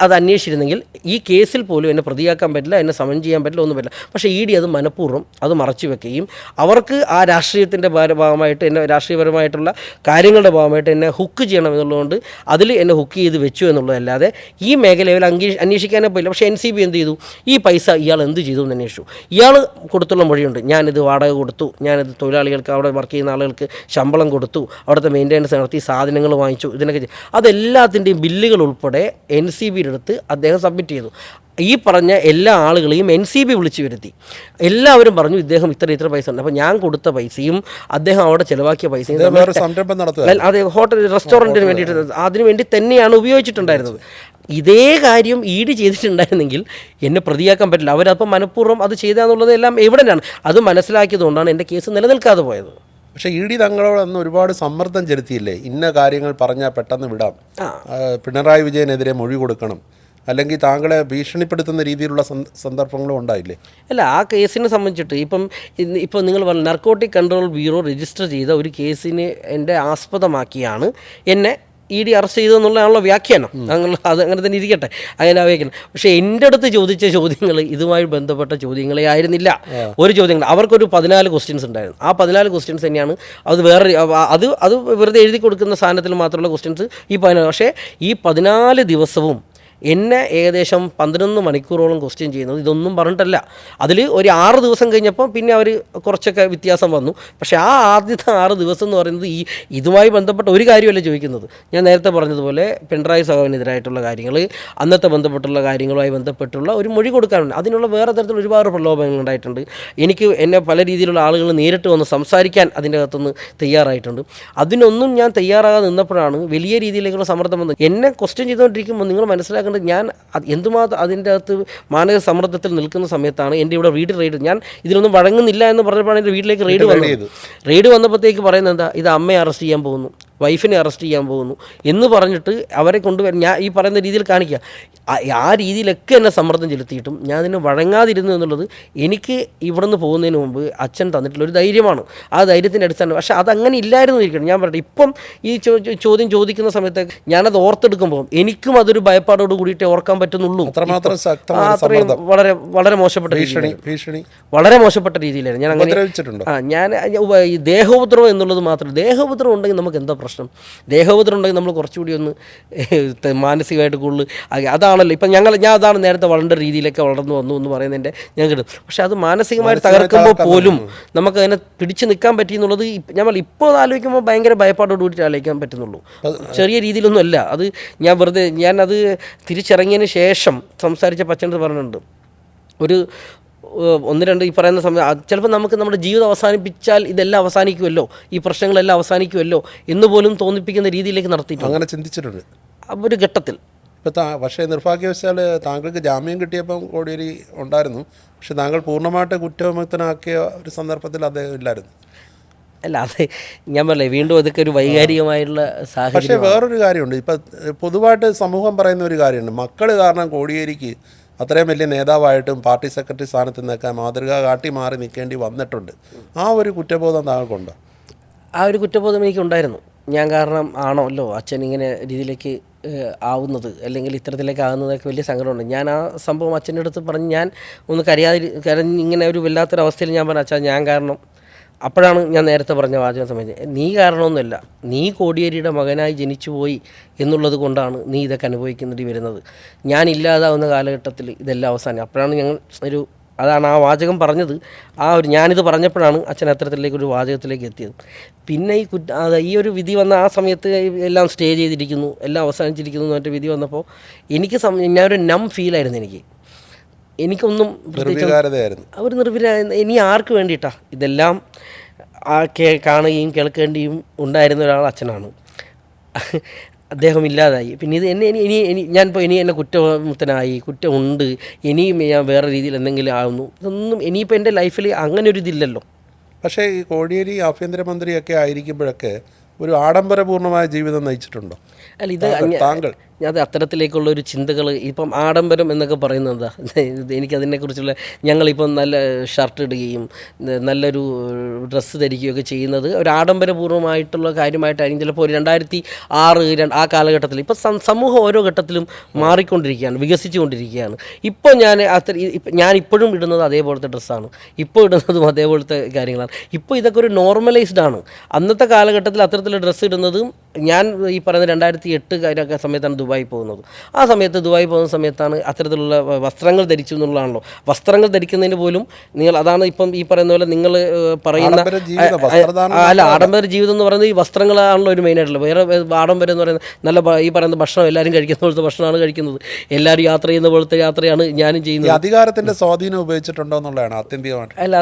അത് അന്വേഷിച്ചിരുന്നെങ്കിൽ ഈ കേസിൽ പോലും എന്നെ പ്രതിയാക്കാൻ പറ്റില്ല, എന്നെ സമൻ ചെയ്യാൻ പറ്റില്ല, ഒന്നും പറ്റില്ല. പക്ഷേ അത് മനഃപൂർവ്വം അത് മറച്ചു വെക്കുകയും അവർക്ക് ആ രാഷ്ട്രീയത്തിൻ്റെ ഭാഗമായിട്ട് എന്നെ രാഷ്ട്രീയപരമായിട്ടുള്ള കാര്യങ്ങളുടെ ഭാഗമായിട്ട് എന്നെ ഹുക്ക് ചെയ്യണം എന്നുള്ളതുകൊണ്ട് അതിൽ എന്നെ ഹുക്ക് ചെയ്ത് വെച്ചു എന്നുള്ളതല്ലാതെ ഈ മേഖലയിൽ അന്വേഷിക്കാനേ പോയില്ല. പക്ഷേ NCB എന്ത് ചെയ്തു? ഈ പൈസ ഇയാൾ എന്ത് ചെയ്തു എന്ന് അന്വേഷിച്ചു. ഇയാൾ കൊടുത്തുള്ള മൊഴിയുണ്ട്. ഞാനിത് വാടക കൊടുത്തു, ഞാനിത് തൊഴിലാളികൾക്ക് അവിടെ വർക്ക് ചെയ്യുന്ന ആളുകൾക്ക് ശമ്പളം കൊടുത്തു, അവിടുത്തെ മെയിൻ്റെനൻസ് നടത്തി, സാധനങ്ങൾ വാങ്ങിച്ചു, ഇതിനൊക്കെ അതെല്ലാത്തിൻ്റെയും ബില്ലുകൾ ഉൾപ്പെടെ NCBയുടെ അടുത്ത് അദ്ദേഹം സബ്മിറ്റ് ചെയ്തു. ഈ പറഞ്ഞ എല്ലാ ആളുകളെയും NCB വിളിച്ചു വരുത്തി. എല്ലാവരും പറഞ്ഞു ഇദ്ദേഹം ഇത്ര പൈസ ഉണ്ട്. അപ്പോൾ ഞാൻ കൊടുത്ത പൈസയും അദ്ദേഹം അവിടെ ചിലവാക്കിയ പൈസയും അതെ ഹോട്ടൽ റെസ്റ്റോറൻറ്റിന് വേണ്ടിയിട്ട് അതിനുവേണ്ടി തന്നെയാണ് ഉപയോഗിച്ചിട്ടുണ്ടായിരുന്നത്. ഇതേ കാര്യം ചെയ്തിട്ടുണ്ടായിരുന്നെങ്കിൽ എന്നെ പ്രതിയാക്കാൻ പറ്റില്ല. അവരപ്പം മനഃപൂർവ്വം അത് ചെയ്താന്നുള്ളത് എല്ലാം എവിടെയാണ് അത് മനസ്സിലാക്കിയതുകൊണ്ടാണ് എൻ്റെ കേസ് നിലനിൽക്കാതെ പോയത്. പക്ഷേ തങ്ങളോട് അന്ന് ഒരുപാട് സമ്മർദ്ദം ചെലുത്തിയില്ലേ? ഇന്ന കാര്യങ്ങൾ പറഞ്ഞാൽ പെട്ടെന്ന് വിടാം, പിണറായി വിജയനെതിരെ മൊഴി കൊടുക്കണം, അല്ലെങ്കിൽ താങ്കളെ ഭീഷണിപ്പെടുത്തുന്ന രീതിയിലുള്ള സന്ദർഭങ്ങളും ഉണ്ടായില്ലേ? അല്ല, ആ കേസിനെ സംബന്ധിച്ചിട്ട് ഇപ്പം നിങ്ങൾ പറഞ്ഞു നർക്കോട്ടിക് കൺട്രോൾ ബ്യൂറോ രജിസ്റ്റർ ചെയ്ത ഒരു കേസിനെ എൻ്റെ ആസ്പദമാക്കിയാണ് എന്നെ അറസ്റ്റ് ചെയ്തെന്നുള്ളതാണല്ലോ വ്യാഖ്യാനം. അത് അങ്ങനെ തന്നെ ഇരിക്കട്ടെ, അങ്ങനെ വ്യാഖ്യാനം. പക്ഷേ എൻ്റെ അടുത്ത് ചോദിച്ച ചോദ്യങ്ങൾ ഇതുമായി ബന്ധപ്പെട്ട ചോദ്യങ്ങളെ ആയിരുന്നില്ല. ഒരു ചോദ്യങ്ങൾ അവർക്കൊരു 14 ക്വസ്റ്റ്യൻസ് ഉണ്ടായിരുന്നു. ആ 14 ക്വസ്റ്റ്യൻസ് തന്നെയാണ് അത് വെറുതെ എഴുതി കൊടുക്കുന്ന സാധനത്തിൽ മാത്രമുള്ള ക്വസ്റ്റ്യൻസ് ഈ 14. പക്ഷേ ഈ 14 ദിവസവും എന്നെ ഏകദേശം 11 മണിക്കൂറോളം ക്വസ്റ്റ്യൻ ചെയ്യുന്നത് ഇതൊന്നും പറഞ്ഞിട്ടല്ല. അതിൽ ഒരു 6 ദിവസം കഴിഞ്ഞപ്പോൾ പിന്നെ അവർ കുറച്ചൊക്കെ വ്യത്യാസം വന്നു. പക്ഷേ ആ ആദ്യത്തെ 6 ദിവസം എന്ന് പറയുന്നത് ഇതുമായി ബന്ധപ്പെട്ട ഒരു കാര്യമല്ല ചോദിക്കുന്നത്. ഞാൻ നേരത്തെ പറഞ്ഞതുപോലെ പിണറായി സഖാവിനെതിരായിട്ടുള്ള കാര്യങ്ങൾ, അന്നത്തെ ബന്ധപ്പെട്ടുള്ള കാര്യങ്ങളുമായി ബന്ധപ്പെട്ടുള്ള ഒരു മൊഴി കൊടുക്കാനുണ്ട്. അതിനുള്ള വേറെ തരത്തിലുള്ള ഒരുപാട് പ്രലോഭനങ്ങൾ ഉണ്ടായിട്ടുണ്ട്. എന്നെ പല രീതിയിലുള്ള ആളുകൾ നേരിട്ട് വന്ന് സംസാരിക്കാൻ അതിൻ്റെ അകത്തുനിന്ന് തയ്യാറായിട്ടുണ്ട്. അതിനൊന്നും ഞാൻ തയ്യാറാകാതെ നിന്നപ്പോഴാണ് വലിയ രീതിയിലേക്കുള്ള സമ്മർദ്ദം വന്നത്. എന്നെ ക്വസ്റ്റ്യൻ ചെയ്തുകൊണ്ടിരിക്കുമ്പോൾ നിങ്ങൾ മനസ്സിലാക്കേണ്ടത് ഞാൻ എന്തുമാത്രം അതിൻ്റെ അകത്ത് മാനസിക സമ്മർദ്ദത്തിൽ നിൽക്കുന്ന സമയത്താണ് എൻ്റെ ഇവിടെ റെയ്ഡ് ഞാൻ ഇതിനൊന്നും വഴങ്ങുന്നില്ല എന്ന് പറഞ്ഞപ്പോഴാണ് എൻ്റെ വീട്ടിലേക്ക് റെയ്ഡ് വന്നപ്പോഴത്തേക്ക് പറയുന്നത് എന്താ, ഇത് അമ്മയെ അറസ്റ്റ് ചെയ്യാൻ പോകുന്നു, വൈഫിനെ അറസ്റ്റ് ചെയ്യാൻ പോകുന്നു എന്ന് പറഞ്ഞിട്ട് അവരെ കൊണ്ടുവരാൻ ഞാൻ ഈ പറയുന്ന രീതിയിൽ കാണിക്കുക. ആ രീതിയിലൊക്കെ എന്നെ സമ്മർദ്ദം ചെലുത്തിയിട്ടും ഞാൻ അതിന് വഴങ്ങാതിരുന്നു എന്നുള്ളത് എനിക്ക് ഇവിടെ നിന്ന് പോകുന്നതിന് മുമ്പ് അച്ഛൻ തന്നിട്ടുള്ളൊരു ധൈര്യമാണ്. ആ ധൈര്യത്തിൻ്റെ അടിസ്ഥാനം. പക്ഷേ അതങ്ങനെ ഇല്ലായിരുന്നു ഇരിക്കണം. ഞാൻ പറയട്ടെ, ഇപ്പം ഈ ചോദ്യം ചോദിക്കുന്ന സമയത്ത് ഞാനത് ഓർത്തെടുക്കുമ്പോൾ എനിക്കും അതൊരു ഭയപ്പാടോട് കൂടിയിട്ടേ ഓർക്കാൻ പറ്റുന്നുള്ളൂ. അത്രയും വളരെ വളരെ മോശപ്പെട്ട വളരെ മോശപ്പെട്ട രീതിയിലായിരുന്നു ഞാൻ അങ്ങനെ. ഞാൻ ഈ ദേഹോപദ്രവം എന്നുള്ളത് മാത്രം. ദേഹോപദ്രവം ഉണ്ടെങ്കിൽ നമുക്ക് എന്താ പ്രശ്നം? ദേഹോപദ്രവം ഉണ്ടെങ്കിൽ നമ്മൾ കുറച്ചുകൂടി ഒന്ന് മാനസികമായിട്ട് കൂടുതൽ അതാണല്ലോ. ഇപ്പം ഞാൻ അതാണ് നേരത്തെ വളരേണ്ട രീതിയിലൊക്കെ വളർന്നു വന്നു എന്ന് പറയുന്നതിൻ്റെ ഞാൻ കിട്ടും. പക്ഷെ അത് മാനസികമായിട്ട് തകർക്കുമ്പോൾ പോലും നമുക്ക് അതിനെ പിടിച്ചു നിൽക്കാൻ പറ്റിയെന്നുള്ളത് നമ്മൾ ഇപ്പോൾ ആലോചിക്കുമ്പോൾ ഭയങ്കര ഭയപ്പാടോട് കൂടിയിട്ട് ആലോചിക്കാൻ പറ്റുന്നുള്ളൂ. ചെറിയ രീതിയിലൊന്നും അല്ല അത്. ഞാനത് തിരിച്ചിറങ്ങിയതിന് ശേഷം സംസാരിച്ച പച്ചനത് പറഞ്ഞിട്ടുണ്ട്, ഒന്ന് രണ്ട് ഈ പറയുന്ന സമയം ചിലപ്പോൾ നമുക്ക് നമ്മുടെ ജീവിതം അവസാനിപ്പിച്ചാൽ ഇതെല്ലാം അവസാനിക്കുമല്ലോ, ഈ പ്രശ്നങ്ങളെല്ലാം അവസാനിക്കുമല്ലോ എന്ന് പോലും തോന്നിപ്പിക്കുന്ന രീതിയിലേക്ക് നടത്തിയിട്ടുണ്ട് അങ്ങനെ ചിന്തിച്ചിട്ടുണ്ട് ഒരു ഘട്ടത്തിൽ. ഇപ്പോൾ പക്ഷേ നിർഭാഗ്യവശാൽ താങ്കൾക്ക് ജാമ്യം കിട്ടിയപ്പം കോടിയേരി ഉണ്ടായിരുന്നു, പക്ഷെ താങ്കൾ പൂർണ്ണമായിട്ട് കുറ്റവിമുക്തനാക്കിയ ഒരു സന്ദർഭത്തിൽ അദ്ദേഹം ഇല്ലായിരുന്നു. അല്ല അത് ഞാൻ പറയേ വീണ്ടും അതൊക്കെ ഒരു വൈകാരികമായിട്ടുള്ള പക്ഷേ സാഹചര്യം. വേറൊരു കാര്യമുണ്ട്, ഇപ്പം പൊതുവായിട്ട് സമൂഹം പറയുന്ന ഒരു കാര്യമുണ്ട്, മക്കൾ കാരണം കോടിയേരിക്ക് അത്രയും വലിയ നേതാവായിട്ടും പാർട്ടി സെക്രട്ടറി സ്ഥാനത്ത് നിൽക്കാൻ മാതൃക കാട്ടി മാറി നിൽക്കേണ്ടി വന്നിട്ടുണ്ട്. ആ ഒരു കുറ്റബോധം താങ്കൾക്കുണ്ടോ? ആ ഒരു കുറ്റബോധം എനിക്കുണ്ടായിരുന്നു. ഞാൻ കാരണം ആണല്ലോ അച്ഛൻ ഇങ്ങനെ രീതിയിലേക്ക് ആവുന്നത്, അല്ലെങ്കിൽ ഇത്തരത്തിലേക്ക് ആകുന്നതൊക്കെ വലിയ സങ്കടമുണ്ട്. ഞാൻ ആ സംഭവം അച്ഛൻ്റെ അടുത്ത് പറഞ്ഞ് ഞാൻ ഒന്ന് കരഞ്ഞ് ഇങ്ങനെ ഒരു വല്ലാത്തൊരവസ്ഥയിൽ ഞാൻ പറഞ്ഞു, അച്ഛാ ഞാൻ കാരണം. അപ്പോഴാണ് ഞാൻ നേരത്തെ പറഞ്ഞ വാചകം സംബന്ധിച്ച്, നീ കാരണമൊന്നുമല്ല, നീ കോടിയേരിയുടെ മകനായി ജനിച്ചു പോയി എന്നുള്ളത് കൊണ്ടാണ് നീ ഇതൊക്കെ അനുഭവിക്കേണ്ടി വരുന്നത്. ഞാൻ ഇല്ലാതാവുന്ന കാലഘട്ടത്തിൽ ഇതെല്ലാം അവസാനം. അപ്പോഴാണ് ഞങ്ങൾ അതാണ് ആ വാചകം പറഞ്ഞത്. ഞാനിത് പറഞ്ഞപ്പോഴാണ് അച്ഛൻ അത്തരത്തിലേക്കൊരു വാചകത്തിലേക്ക് എത്തിയത്. പിന്നെ ഈ ഒരു വിധി വന്ന ആ സമയത്ത് എല്ലാം സ്റ്റേ ചെയ്തിരിക്കുന്നു, എല്ലാം അവസാനിച്ചിരിക്കുന്നു എന്ന് മറ്റേ വിധി വന്നപ്പോൾ എനിക്ക് ഞാനൊരു ഫീലായിരുന്നു. എനിക്കൊന്നും ഒരു നിർവികാരത. ഇനി ആർക്ക് വേണ്ടിയിട്ടാണ് ഇതെല്ലാം കാണുകയും കേൾക്കേണ്ടിയും ഉണ്ടായിരുന്ന ഒരാൾ അച്ഛനാണ്. അദ്ദേഹം ഇല്ലാതായി. പിന്നെ ഇത് ഞാനിപ്പോൾ എന്നെ കുറ്റമുക്തനായി, കുറ്റമുണ്ട്, ഇനിയും ഞാൻ വേറെ രീതിയിൽ എന്തെങ്കിലും ആവുന്നു, ഇതൊന്നും ഇനിയിപ്പോൾ എൻ്റെ ലൈഫിൽ അങ്ങനെ ഒരു ഇതില്ലല്ലോ. പക്ഷേ ഈ കോടിയേരി ആഭ്യന്തരമന്ത്രിയൊക്കെ ആയിരിക്കുമ്പോഴൊക്കെ ഒരു ആഡംബരപൂർണ്ണമായ ജീവിതം നയിച്ചിട്ടുണ്ടോ? അല്ല ഇത് താങ്കൾ അത് അത്തരത്തിലേക്കുള്ള ഒരു ചിന്തകൾ ഇപ്പം ആഡംബരം എന്നൊക്കെ പറയുന്നത് എന്താ, എനിക്കതിനെക്കുറിച്ചുള്ള ഞങ്ങളിപ്പം നല്ല ഷർട്ട് ഇടുകയും നല്ലൊരു ഡ്രസ്സ് ധരിക്കുകയൊക്കെ ചെയ്യുന്നത് ഒരു ആഡംബരപൂർവ്വമായിട്ടുള്ള കാര്യമായിട്ടായിരിക്കും ചിലപ്പോൾ ഒരു 2006 ആ കാലഘട്ടത്തിൽ. ഇപ്പം സമൂഹം ഓരോ ഘട്ടത്തിലും മാറിക്കൊണ്ടിരിക്കുകയാണ്, വികസിച്ചുകൊണ്ടിരിക്കുകയാണ്. ഇപ്പോൾ ഞാൻ ഇപ്പോഴും ഇടുന്നത് അതേപോലത്തെ ഡ്രസ്സാണ്, ഇപ്പോൾ ഇടുന്നതും അതേപോലത്തെ കാര്യങ്ങളാണ്. ഇപ്പോൾ ഇതൊക്കെ ഒരു നോർമലൈസ്ഡ് ആണ്. അന്നത്തെ കാലഘട്ടത്തിൽ അത്തരത്തിലുള്ള ഡ്രസ്സ് ഇടുന്നതും ഞാൻ ഈ പറയുന്ന 2008 സമയത്താണ് ദുബായി പോകുന്നത്. ആ സമയത്ത് ദുബായി പോകുന്ന സമയത്താണ് അത്തരത്തിലുള്ള വസ്ത്രങ്ങൾ ധരിച്ചു എന്നുള്ളതാണല്ലോ. വസ്ത്രങ്ങൾ ധരിക്കുന്നതിന് പോലും അതാണ് ഇപ്പം ഈ പറയുന്ന പോലെ നിങ്ങൾ പറയുന്ന ആഡംബര ജീവിതം എന്ന് പറയുന്നത് ഈ വസ്ത്രങ്ങളാണല്ലോ ഒരു മെയിനായിട്ടുള്ളത്. വേറെ ആഡംബരം എന്ന് പറയുന്നത് നല്ല ഈ പറയുന്ന ഭക്ഷണം എല്ലാവരും കഴിക്കുന്ന പോലത്തെ ഭക്ഷണമാണ് കഴിക്കുന്നത്, എല്ലാവരും യാത്ര ചെയ്യുന്ന പോലത്തെ യാത്രയാണ് ഞാനും ചെയ്യുന്നത്. അധികാരത്തിൻ്റെ സ്വാധീനം ഉപയോഗിച്ചിട്ടുണ്ടോ എന്നുള്ളതാണ് ആത്യന്തികമായിട്ട്. അല്ല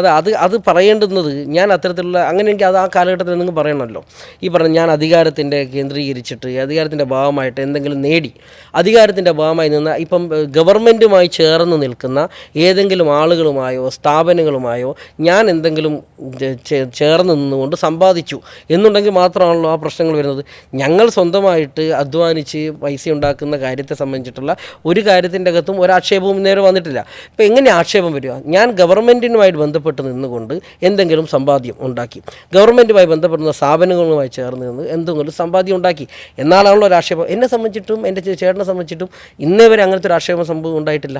അത് പറയേണ്ടുന്നത് ഞാൻ അത്തരത്തിലുള്ള അങ്ങനെ എനിക്ക് ആ കാലഘട്ടത്തിൽ നിങ്ങൾ പറയണമല്ലോ. ഈ പറഞ്ഞ ഞാൻ അധികാരത്തിൻ്റെ കേന്ദ്രീകരിച്ചിട്ട് അധികാരത്തിൻ്റെ ഭാഗമായിട്ട് എന്തെങ്കിലും നേടി, അധികാരത്തിൻ്റെ ഭാഗമായി നിന്ന് ഇപ്പം ഗവൺമെൻറ്റുമായി ചേർന്ന് നിൽക്കുന്ന ഏതെങ്കിലും ആളുകളുമായോ സ്ഥാപനങ്ങളുമായോ ഞാൻ എന്തെങ്കിലും ചേർന്ന് നിന്നുകൊണ്ട് സമ്പാദിച്ചു എന്നുണ്ടെങ്കിൽ മാത്രമാണല്ലോ ആ പ്രശ്നങ്ങൾ വരുന്നത്. ഞങ്ങൾ സ്വന്തമായിട്ട് അധ്വാനിച്ച് പൈസ ഉണ്ടാക്കുന്ന കാര്യത്തെ സംബന്ധിച്ചിട്ടുള്ള ഒരു കാര്യത്തിൻ്റെ അകത്തും ഒരാക്ഷേപവും നേരെ വന്നിട്ടില്ല. ഇപ്പം എങ്ങനെ ആക്ഷേപം വരിക? ഞാൻ ഗവൺമെൻറ്റിനുമായിട്ട് ബന്ധപ്പെട്ട് നിന്നുകൊണ്ട് എന്തെങ്കിലും സമ്പാദ്യം ഉണ്ടാക്കി, ഗവൺമെൻറ്റുമായി ബന്ധപ്പെടുന്ന സ്ഥാപനങ്ങളുമായി ചേർന്ന് നിന്ന് എന്തെങ്കിലും സമ്പാദ്യം ഉണ്ടാക്കി എന്നാലാണല്ലോ ഒരു ആക്ഷേപം. എന്നെ സംബന്ധിച്ചിട്ടും എൻ്റെ ചേട്ടനെ സംബന്ധിച്ചിട്ടും ഇന്നേ വരെ അങ്ങനത്തെ ഒരു ആക്ഷേപം സംഭവം ഉണ്ടായിട്ടില്ല.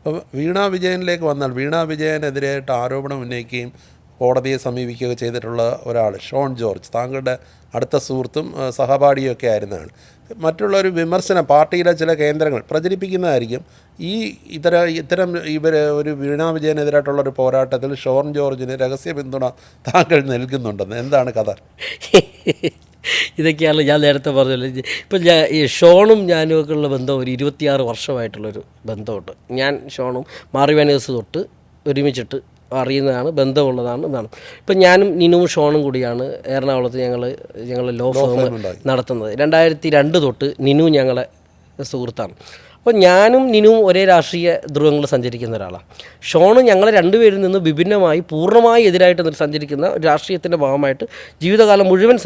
അപ്പോൾ വീണ വിജയനിലേക്ക് വന്നാൽ, വീണ വിജയനെതിരായിട്ട് ആരോപണം ഉന്നയിക്കുകയും കോടതിയെ സമീപിക്കുകയൊക്കെ ചെയ്തിട്ടുള്ള ഒരാൾ ഷോൺ ജോർജ്, താങ്കളുടെ അടുത്ത സുഹൃത്തും സഹപാഠിയൊക്കെ ആയിരുന്നതാണ്. മറ്റുള്ളൊരു വിമർശനം പാർട്ടിയിലെ ചില കേന്ദ്രങ്ങൾ പ്രചരിപ്പിക്കുന്നതായിരിക്കും ഇത്തരം ഒരു വീണ വിജയനെതിരായിട്ടുള്ളൊരു പോരാട്ടത്തിൽ ഷോൺ ജോർജിന് രഹസ്യ പിന്തുണ താങ്കൾ നൽകുന്നുണ്ടെന്ന്. എന്താണ് കഥ? ഇതൊക്കെയാണ് ഞാൻ നേരത്തെ പറഞ്ഞല്ലോ. ഇപ്പം ഈ ഷോണും ഞാനും ഒക്കെ ഉള്ള ബന്ധം ഒരു 26 വർഷമായിട്ടുള്ളൊരു ബന്ധമുണ്ട്. ഞാൻ ഷോണും മാറിവാനേഴ്സ് തൊട്ട് ഒരുമിച്ചിട്ട് അറിയുന്നതാണ്, ബന്ധമുള്ളതാണ് എന്നാണ്. ഇപ്പം ഞാനും നിനുവും ഷോണും കൂടിയാണ് എറണാകുളത്ത് ഞങ്ങൾ ലോ ഫേം നടത്തുന്നത്. 2002 തൊട്ട് നിനു ഞങ്ങളെ സുഹൃത്താണ്. അപ്പോൾ ഞാനും നിനുവും ഒരേ രാഷ്ട്രീയ ധ്രുവങ്ങൾ സഞ്ചരിക്കുന്ന ഒരാളാണ്. ഷോണ് ഞങ്ങളെ രണ്ടുപേരിൽ നിന്ന് വിഭിന്നമായി പൂർണ്ണമായി എതിരായിട്ട് സഞ്ചരിക്കുന്ന രാഷ്ട്രീയത്തിൻ്റെ ഭാഗമായിട്ട് ജീവിതകാലം മുഴുവൻ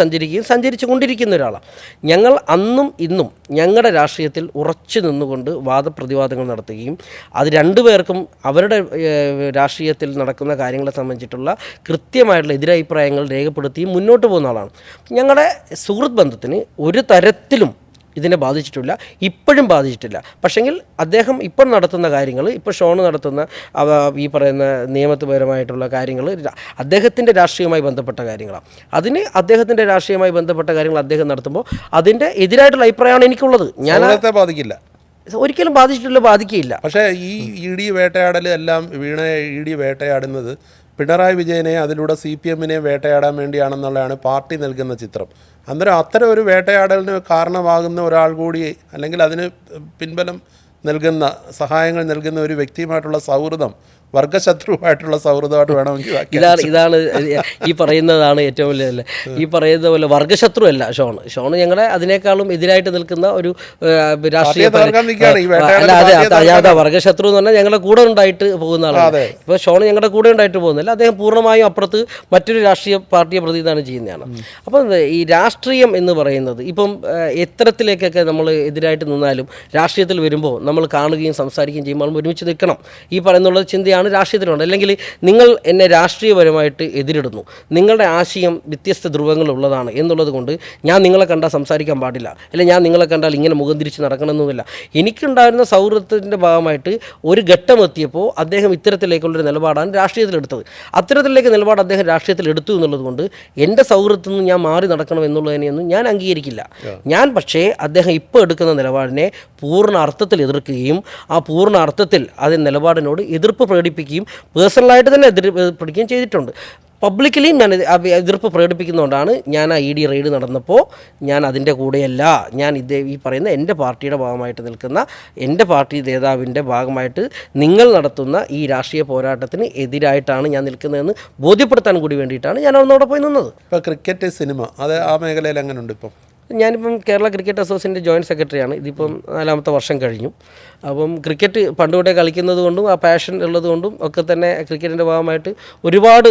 സഞ്ചരിച്ചു കൊണ്ടിരിക്കുന്ന ഒരാളാണ്. ഞങ്ങൾ അന്നും ഇന്നും ഞങ്ങളുടെ രാഷ്ട്രീയത്തിൽ ഉറച്ചു നിന്നുകൊണ്ട് വാദപ്രതിവാദങ്ങൾ നടത്തുകയും അത് രണ്ടുപേർക്കും അവരുടെ രാഷ്ട്രീയത്തിൽ നടക്കുന്ന കാര്യങ്ങളെ സംബന്ധിച്ചിട്ടുള്ള കൃത്യമായിട്ടുള്ള എതിരഭിപ്രായങ്ങൾ രേഖപ്പെടുത്തിയും മുന്നോട്ട് പോകുന്ന ആളാണ്. ഞങ്ങളുടെ സുഹൃത്ത് ബന്ധത്തിന് ഒരു തരത്തിലും ഇതിനെ ബാധിച്ചിട്ടില്ല, ഇപ്പോഴും ബാധിച്ചിട്ടില്ല. പക്ഷെങ്കിൽ അദ്ദേഹം ഇപ്പോൾ നടത്തുന്ന കാര്യങ്ങൾ, ഇപ്പോൾ ഷോണ് നടത്തുന്ന ഈ പറയുന്ന നിയമപരമായിട്ടുള്ള കാര്യങ്ങൾ അദ്ദേഹത്തിൻ്റെ രാഷ്ട്രീയവുമായി ബന്ധപ്പെട്ട കാര്യങ്ങളാണ്. അദ്ദേഹത്തിൻ്റെ രാഷ്ട്രീയവുമായി ബന്ധപ്പെട്ട കാര്യങ്ങൾ അദ്ദേഹം നടത്തുമ്പോൾ അതിൻ്റെ എതിരായിട്ടുള്ള അഭിപ്രായമാണ് എനിക്കുള്ളത്. ഞാൻ ബാധിക്കില്ല, ഒരിക്കലും ബാധിച്ചിട്ടില്ല, ബാധിക്കുകയില്ല. പക്ഷേ ഈ ഇ.ഡി. വേട്ടയാടൽ എല്ലാം വീണയെ ഇ.ഡി. വേട്ടയാടുന്നത് പിണറായി വിജയനെ അതിലൂടെ CPM-നെ വേട്ടയാടാൻ വേണ്ടിയാണെന്നുള്ളതാണ് പാർട്ടി നൽകുന്ന ചിത്രം. അന്നേരം അത്തരം ഒരു വേട്ടയാടലിന് കാരണമാകുന്ന ഒരാൾ കൂടി, അല്ലെങ്കിൽ അതിന് പിൻബലം നൽകുന്ന സഹായങ്ങൾ നൽകുന്ന ഒരു വ്യക്തിയുമായിട്ടുള്ള സൗഹൃദം വർഗശത്രുവായിട്ടുള്ള സൗഹൃദമായിട്ട് വേണമെങ്കിൽ ഇതാണ് ഈ പറയുന്നതാണ് ഏറ്റവും വലിയ ഈ പറയുന്ന പോലെ വർഗശത്രു അല്ല ഷോൺ ഞങ്ങളുടെ അതിനേക്കാളും എതിരായിട്ട് നിൽക്കുന്ന ഒരു രാഷ്ട്രീയ അതെ വർഗശത്രു എന്ന് പറഞ്ഞാൽ ഞങ്ങളുടെ കൂടെ ഉണ്ടായിട്ട് പോകുന്ന ആളാണ്. ഇപ്പോൾ ഷോൺ ഞങ്ങളുടെ കൂടെ ഉണ്ടായിട്ട് പോകുന്നില്ല, അദ്ദേഹം പൂർണ്ണമായും അപ്പുറത്ത് മറ്റൊരു രാഷ്ട്രീയ പാർട്ടിയെ പ്രതിനിധാനം ചെയ്യുന്നതാണ്. അപ്പം ഈ രാഷ്ട്രീയം എന്ന് പറയുന്നത് ഇപ്പം എത്തരത്തിലേക്കൊക്കെ നമ്മൾ എതിരായിട്ട് നിന്നാലും രാഷ്ട്രീയത്തിൽ വരുമ്പോൾ നമ്മൾ കാണുകയും സംസാരിക്കുകയും ചെയ്യുമ്പോൾ നമ്മൾ ഒരുമിച്ച് നിൽക്കണം. ഈ പറയുന്നുള്ള ചിന്തയാണ് രാഷ്ട്രീയത്തിലുണ്ട്. അല്ലെങ്കിൽ നിങ്ങൾ എന്നെ രാഷ്ട്രീയപരമായിട്ട് എതിരിടുന്നു, നിങ്ങളുടെ ആശയം വ്യത്യസ്ത ധ്രുവങ്ങളുള്ളതാണ് എന്നുള്ളത് കൊണ്ട് ഞാൻ നിങ്ങളെ കണ്ടാൽ സംസാരിക്കാൻ പാടില്ല, അല്ലെങ്കിൽ ഞാൻ നിങ്ങളെ കണ്ടാൽ ഇങ്ങനെ മുഖം തിരിച്ച് നടക്കണമെന്നൊന്നുമില്ല. എനിക്കുണ്ടായിരുന്ന സൗഹൃദത്തിൻ്റെ ഭാഗമായിട്ട് ഒരു ഘട്ടം എത്തിയപ്പോൾ അദ്ദേഹം ഇത്തരത്തിലേക്കുള്ളൊരു നിലപാടാണ് രാഷ്ട്രീയത്തിലെടുത്തത്. അത്തരത്തിലേക്ക് നിലപാട് അദ്ദേഹം രാഷ്ട്രീയത്തിൽ എടുത്തു എന്നുള്ളത് കൊണ്ട് എൻ്റെ സൗഹൃദത്തിൽ നിന്ന് ഞാൻ മാറി നടക്കണം എന്നുള്ളതിനെയൊന്നും ഞാൻ അംഗീകരിക്കില്ല. ഞാൻ പക്ഷേ അദ്ദേഹം ഇപ്പോൾ എടുക്കുന്ന നിലപാടിനെ പൂർണ്ണ അർത്ഥത്തിൽ എതിർക്കുകയും ആ പൂർണ്ണ അർത്ഥത്തിൽ അതിൻ്റെ നിലപാടിനോട് എതിർപ്പ് പ്രകടിപ്പിക്കുകയും പേഴ്സണലായിട്ട് തന്നെ പ്രകടിപ്പിക്കുകയും ചെയ്തിട്ടുണ്ട്. പബ്ലിക്കലിയും ഞാൻ എതിർപ്പ് പ്രകടിപ്പിക്കുന്നതുകൊണ്ടാണ് ഞാൻ ആ ED റെയ്ഡ് നടന്നപ്പോൾ ഞാൻ അതിൻ്റെ കൂടെയല്ല, ഞാൻ ഈ പറയുന്ന എൻ്റെ പാർട്ടിയുടെ ഭാഗമായിട്ട് നിൽക്കുന്ന എൻ്റെ പാർട്ടി നേതാവിൻ്റെ ഭാഗമായിട്ട് നിങ്ങൾ നടത്തുന്ന ഈ രാഷ്ട്രീയ പോരാട്ടത്തിന് എതിരായിട്ടാണ് ഞാൻ നിൽക്കുന്നതെന്ന് ബോധ്യപ്പെടുത്താൻ കൂടി വേണ്ടിയിട്ടാണ് ഞാൻ അന്നോടെ പോയി നിന്നത്. ഇപ്പോൾ ക്രിക്കറ്റ് സിനിമ അത് ആ മേഖലയിൽ എങ്ങനെയുണ്ട്? ഇപ്പം ഞാനിപ്പം കേരള ക്രിക്കറ്റ് അസോസിയേഷൻ്റെ ജോയിൻറ്റ് സെക്രട്ടറിയാണ്. ഇതിപ്പം 4ാമത്തെ വർഷം കഴിഞ്ഞു. അപ്പം ക്രിക്കറ്റ് പണ്ടുതൊട്ടേ കളിക്കുന്നത് കൊണ്ടും ആ പാഷൻ ഉള്ളത് കൊണ്ടും ഒക്കെ തന്നെ ക്രിക്കറ്റിൻ്റെ ഭാഗമായിട്ട് ഒരുപാട്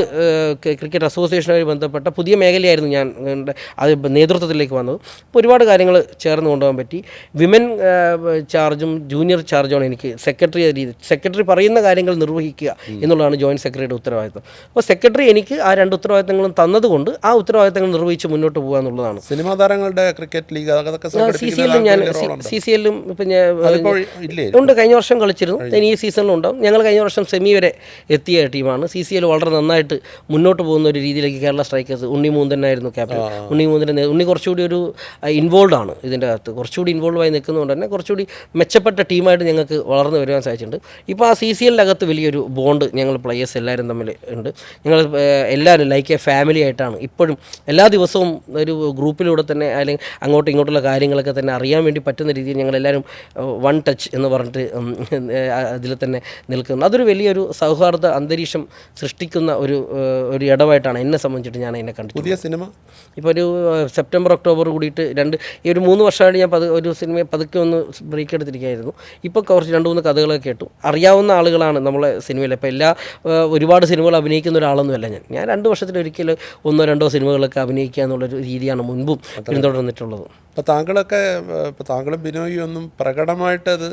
ക്രിക്കറ്റ് അസോസിയേഷനുമായി ബന്ധപ്പെട്ട പുതിയ മേഖലയായിരുന്നു ഞാൻ അത് നേതൃത്വത്തിലേക്ക് വന്നത്. അപ്പോൾ ഒരുപാട് കാര്യങ്ങൾ ചേർന്ന് കൊണ്ടുപോകാൻ പറ്റി. വിമൻ ചാർജും ജൂനിയർ ചാർജുമാണ് എനിക്ക് സെക്രട്ടറി പറയുന്ന കാര്യങ്ങൾ നിർവഹിക്കുക എന്നുള്ളതാണ് ജോയിൻറ്റ് സെക്രട്ടറിയുടെ ഉത്തരവാദിത്വം. അപ്പോൾ സെക്രട്ടറി എനിക്ക് ആ 2 ഉത്തരവാദിത്തങ്ങളും തന്നതുകൊണ്ട് ആ ഉത്തരവാദിത്തങ്ങൾ നിർവഹിച്ച് മുന്നോട്ട് പോകുക എന്നുള്ളതാണ്. സിനിമാ താരങ്ങളുടെ ക്രിക്കറ്റ് ലീഗ് അതൊക്കെ CCL-ലും ഇപ്പം ഉണ്ട്. കഴിഞ്ഞ വർഷം കളിച്ചിരുന്നു, ഇനി ഈ സീസണിലും ഉണ്ടാവും. ഞങ്ങൾ കഴിഞ്ഞ വർഷം സെമി വരെ എത്തിയ ടീമാണ്. CCL വളരെ നന്നായിട്ട് മുന്നോട്ട് പോകുന്ന ഒരു രീതിയിലേക്ക് കേരള സ്ട്രൈക്കേഴ്സ് ഉണ്ണി മൂന്തനായിരുന്നു ക്യാപ്റ്റൻ. ഉണ്ണി കുറച്ചുകൂടി ഒരു ഇൻവോൾവ് ആണ് ഇതിൻ്റെ അകത്ത്, കുറച്ചുകൂടി ഇൻവോൾവ് ആയി നിൽക്കുന്നതുകൊണ്ട് തന്നെ കുറച്ചുകൂടി മെച്ചപ്പെട്ട ടീമായിട്ട് ഞങ്ങൾക്ക് വളർന്നു വരുവാൻ സാധിച്ചിട്ടുണ്ട്. ഇപ്പോൾ ആ CCL-നകത്ത് വലിയൊരു ബോണ്ട് ഞങ്ങൾ പ്ലെയേഴ്സ് എല്ലാവരും തമ്മിൽ ഉണ്ട്. ഞങ്ങൾ എല്ലാവരും ലൈക്ക് എ ഫാമിലി ആയിട്ടാണ് ഇപ്പോഴും എല്ലാ ദിവസവും ഒരു ഗ്രൂപ്പിലൂടെ തന്നെ അല്ലെങ്കിൽ അങ്ങോട്ടും ഇങ്ങോട്ടുള്ള കാര്യങ്ങളൊക്കെ തന്നെ അറിയാൻ വേണ്ടി പറ്റുന്ന രീതിയിൽ ഞങ്ങളെല്ലാവരും വൺ ടച്ച് എന്ന് പറഞ്ഞിട്ട് അതിൽ തന്നെ നിൽക്കുന്നു. അതൊരു വലിയൊരു സൗഹാർദ്ദ അന്തരീക്ഷം സൃഷ്ടിക്കുന്ന ഒരു ഇടവായിട്ടാണ് എന്നെ സംബന്ധിച്ചിട്ട് ഞാൻ അതിനെ കണ്ടു. പുതിയ സിനിമ ഇപ്പോൾ ഒരു സെപ്റ്റംബർ ഒക്ടോബർ കൂടിയിട്ട് ഈ ഒരു 3 വർഷമായിട്ട് ഞാൻ ഒരു സിനിമയെ പതുക്കെ ഒന്ന് ബ്രേക്ക് എടുത്തിരിക്കുകയായിരുന്നു. ഇപ്പോൾ കുറച്ച് 2-3 കഥകളൊക്കെ കേട്ടു. അറിയാവുന്ന ആളുകളാണ് നമ്മളെ സിനിമയിൽ. ഇപ്പോൾ ഒരുപാട് സിനിമകൾ അഭിനയിക്കുന്ന ഒരാളൊന്നുമല്ല ഞാൻ 2 വർഷത്തിലൊരിക്കൽ 1-2 സിനിമകളൊക്കെ അഭിനയിക്കുക എന്നുള്ളൊരു രീതിയാണ് മുൻപും പിന്തുടർന്നിട്ടുള്ളത്. ഇപ്പോൾ താങ്കളും ബിനോയും ഒന്നും പ്രകടമായിട്ടത്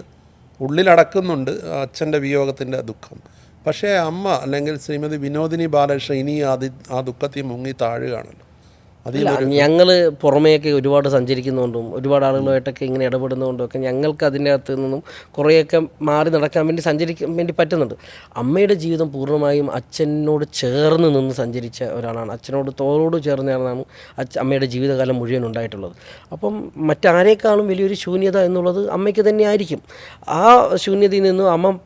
ഉള്ളിലടക്കുന്നുണ്ട് അച്ഛൻ്റെ വിയോഗത്തിൻ്റെ ദുഃഖം. പക്ഷേ അമ്മ അല്ലെങ്കിൽ ശ്രീമതി വിനോദിനി ബാലകൃഷ്ണൻ ഇനി ആ ദുഃഖത്തിൽ മുങ്ങി താഴുകയാണല്ലോ. ഞങ്ങൾ പുറമേയൊക്കെ ഒരുപാട് സഞ്ചരിക്കുന്നതുകൊണ്ടും ഒരുപാട് ആളുകളുമായിട്ടൊക്കെ ഇങ്ങനെ ഇടപെടുന്നതുകൊണ്ടും ഒക്കെ ഞങ്ങൾക്ക് അതിൻ്റെ അകത്ത് നിന്നും കുറേയൊക്കെ മാറി നടക്കാൻ വേണ്ടി സഞ്ചരിക്കാൻ വേണ്ടി പറ്റുന്നുണ്ട്. അമ്മയുടെ ജീവിതം പൂർണ്ണമായും അച്ഛനോട് ചേർന്ന് നിന്ന് സഞ്ചരിച്ച ഒരാളാണ്. അച്ഛനോട് തോളോട് ചേർന്നാണ് അമ്മയുടെ ജീവിതകാലം മുഴുവൻ ഉണ്ടായിട്ടുള്ളത്. അപ്പം മറ്റാരേക്കാളും വലിയൊരു ശൂന്യത എന്നുള്ളത് അമ്മയ്ക്ക് തന്നെ ആയിരിക്കും. ആ ശൂന്യതയിൽ നിന്നും അമ്മ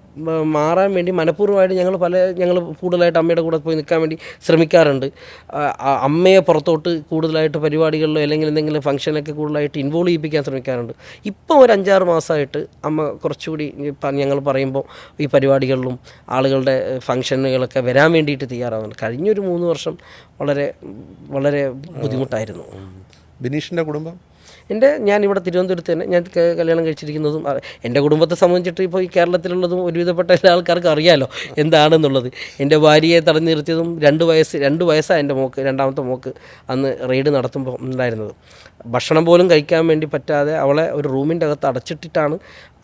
മാറാൻ വേണ്ടി മനഃപൂർവ്വമായിട്ട് ഞങ്ങൾ കൂടുതലായിട്ട് അമ്മയുടെ കൂടെ പോയി നിൽക്കാൻ വേണ്ടി ശ്രമിക്കാറുണ്ട്. അമ്മയെ പുറത്തോട്ട് കൂടുതലായിട്ട് പരിപാടികളിലോ അല്ലെങ്കിൽ എന്തെങ്കിലും ഫംഗ്ഷനൊക്കെ കൂടുതലായിട്ട് ഇൻവോൾവ് ചെയ്യിപ്പിക്കാൻ ശ്രമിക്കാറുണ്ട്. ഇപ്പോൾ ഒരു 5-6 മാസമായിട്ട് അമ്മ കുറച്ചുകൂടി ഞങ്ങൾ പറയുമ്പോൾ ഈ പരിപാടികളിലും ആളുകളുടെ ഫംഗ്ഷനുകളൊക്കെ വരാൻ വേണ്ടിയിട്ട് തയ്യാറാവുന്നുണ്ട്. കഴിഞ്ഞൊരു 3 വർഷം വളരെ വളരെ ബുദ്ധിമുട്ടായിരുന്നു. ബിനീഷിൻ്റെ കുടുംബം ഞാനിവിടെ തിരുവനന്തപുരത്ത് തന്നെ ഞാൻ കല്യാണം കഴിച്ചിരിക്കുന്നതും എൻ്റെ കുടുംബത്തെ സംബന്ധിച്ചിട്ട് ഇപ്പോൾ ഈ കേരളത്തിലുള്ളതും ഒരുവിധപ്പെട്ട എല്ലാ ആൾക്കാർക്ക് അറിയാമല്ലോ എന്താണെന്നുള്ളത്. എൻ്റെ ഭാര്യയെ തടഞ്ഞു നിർത്തിയതും 2 വയസ്സാണ് എൻ്റെ മോക്ക്, 2ാമത്തെ മോക്ക് അന്ന് റെയ്ഡ് നടത്തുമ്പോൾ ഉണ്ടായിരുന്നത്. ഭക്ഷണം പോലും കഴിക്കാൻ വേണ്ടി പറ്റാതെ അവളെ ഒരു റൂമിൻ്റെ അകത്ത് അടച്ചിട്ടിട്ടാണ്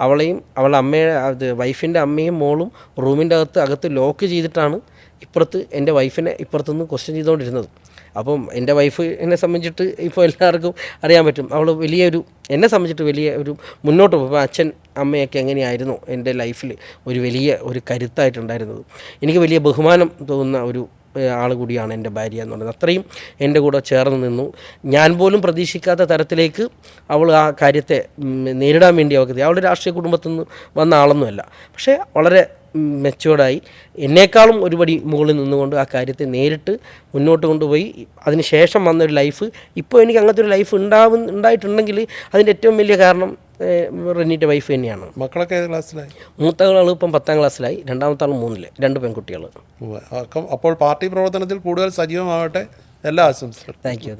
അവളെയും അവളുടെ വൈഫിൻ്റെ അമ്മയും മോളും റൂമിൻ്റെ അകത്ത് ലോക്ക് ചെയ്തിട്ടാണ് ഇപ്പുറത്ത് എൻ്റെ വൈഫിനെ ഇപ്പുറത്തുനിന്ന് ക്വസ്റ്റ്യൻ ചെയ്തുകൊണ്ടിരുന്നത്. അപ്പം എൻ്റെ വൈഫ് എന്നെ സംബന്ധിച്ചിട്ട് ഇപ്പോൾ എല്ലാവർക്കും അറിയാൻ പറ്റും. അവൾ എന്നെ സംബന്ധിച്ചിട്ട് വലിയ ഒരു മുന്നോട്ട് പോകും. അച്ഛൻ അമ്മയൊക്കെ എങ്ങനെയായിരുന്നു എൻ്റെ ലൈഫിൽ ഒരു കരുത്തായിട്ടുണ്ടായിരുന്നത്. എനിക്ക് വലിയ ബഹുമാനം തോന്നുന്ന ഒരു ആൾ കൂടിയാണ് എൻ്റെ ഭാര്യ എന്നുള്ളത്. അത്രയും എൻ്റെ കൂടെ ചേർന്ന് നിന്നു. ഞാൻ പോലും പ്രതീക്ഷിക്കാത്ത തരത്തിലേക്ക് അവൾ ആ കാര്യത്തെ നേരിടാൻ വേണ്ടി അവൾക്ക് അവളുടെ രാഷ്ട്രീയ കുടുംബത്തിൽ നിന്ന് വന്ന ആളൊന്നുമല്ല. പക്ഷേ വളരെ മെച്ചുവേർഡായി എന്നേക്കാളും ഒരുപടി മുകളിൽ നിന്നുകൊണ്ട് ആ കാര്യത്തെ നേരിട്ട് മുന്നോട്ട് കൊണ്ടുപോയി അതിന് ശേഷം വന്നൊരു ലൈഫ് ഇപ്പോൾ എനിക്ക് അങ്ങനത്തെ ഒരു ലൈഫ് ഉണ്ടായിട്ടുണ്ടെങ്കിൽ അതിൻ്റെ ഏറ്റവും വലിയ കാരണം റെന്നീൻ്റെ വൈഫ് തന്നെയാണ്. മക്കളൊക്കെ ഏത് ക്ലാസ്സിലായി? മൂത്ത ആൾ ഇപ്പം 10ാം ക്ലാസ്സിലായി, രണ്ടാമത്തെ ആൾ 3ൽ, 2 പെൺകുട്ടികൾ. അപ്പോൾ പാർട്ടി പ്രവർത്തനത്തിൽ കൂടുതൽ സജീവമാവട്ടെ. എല്ലാ ആശംസകളും. Thank you.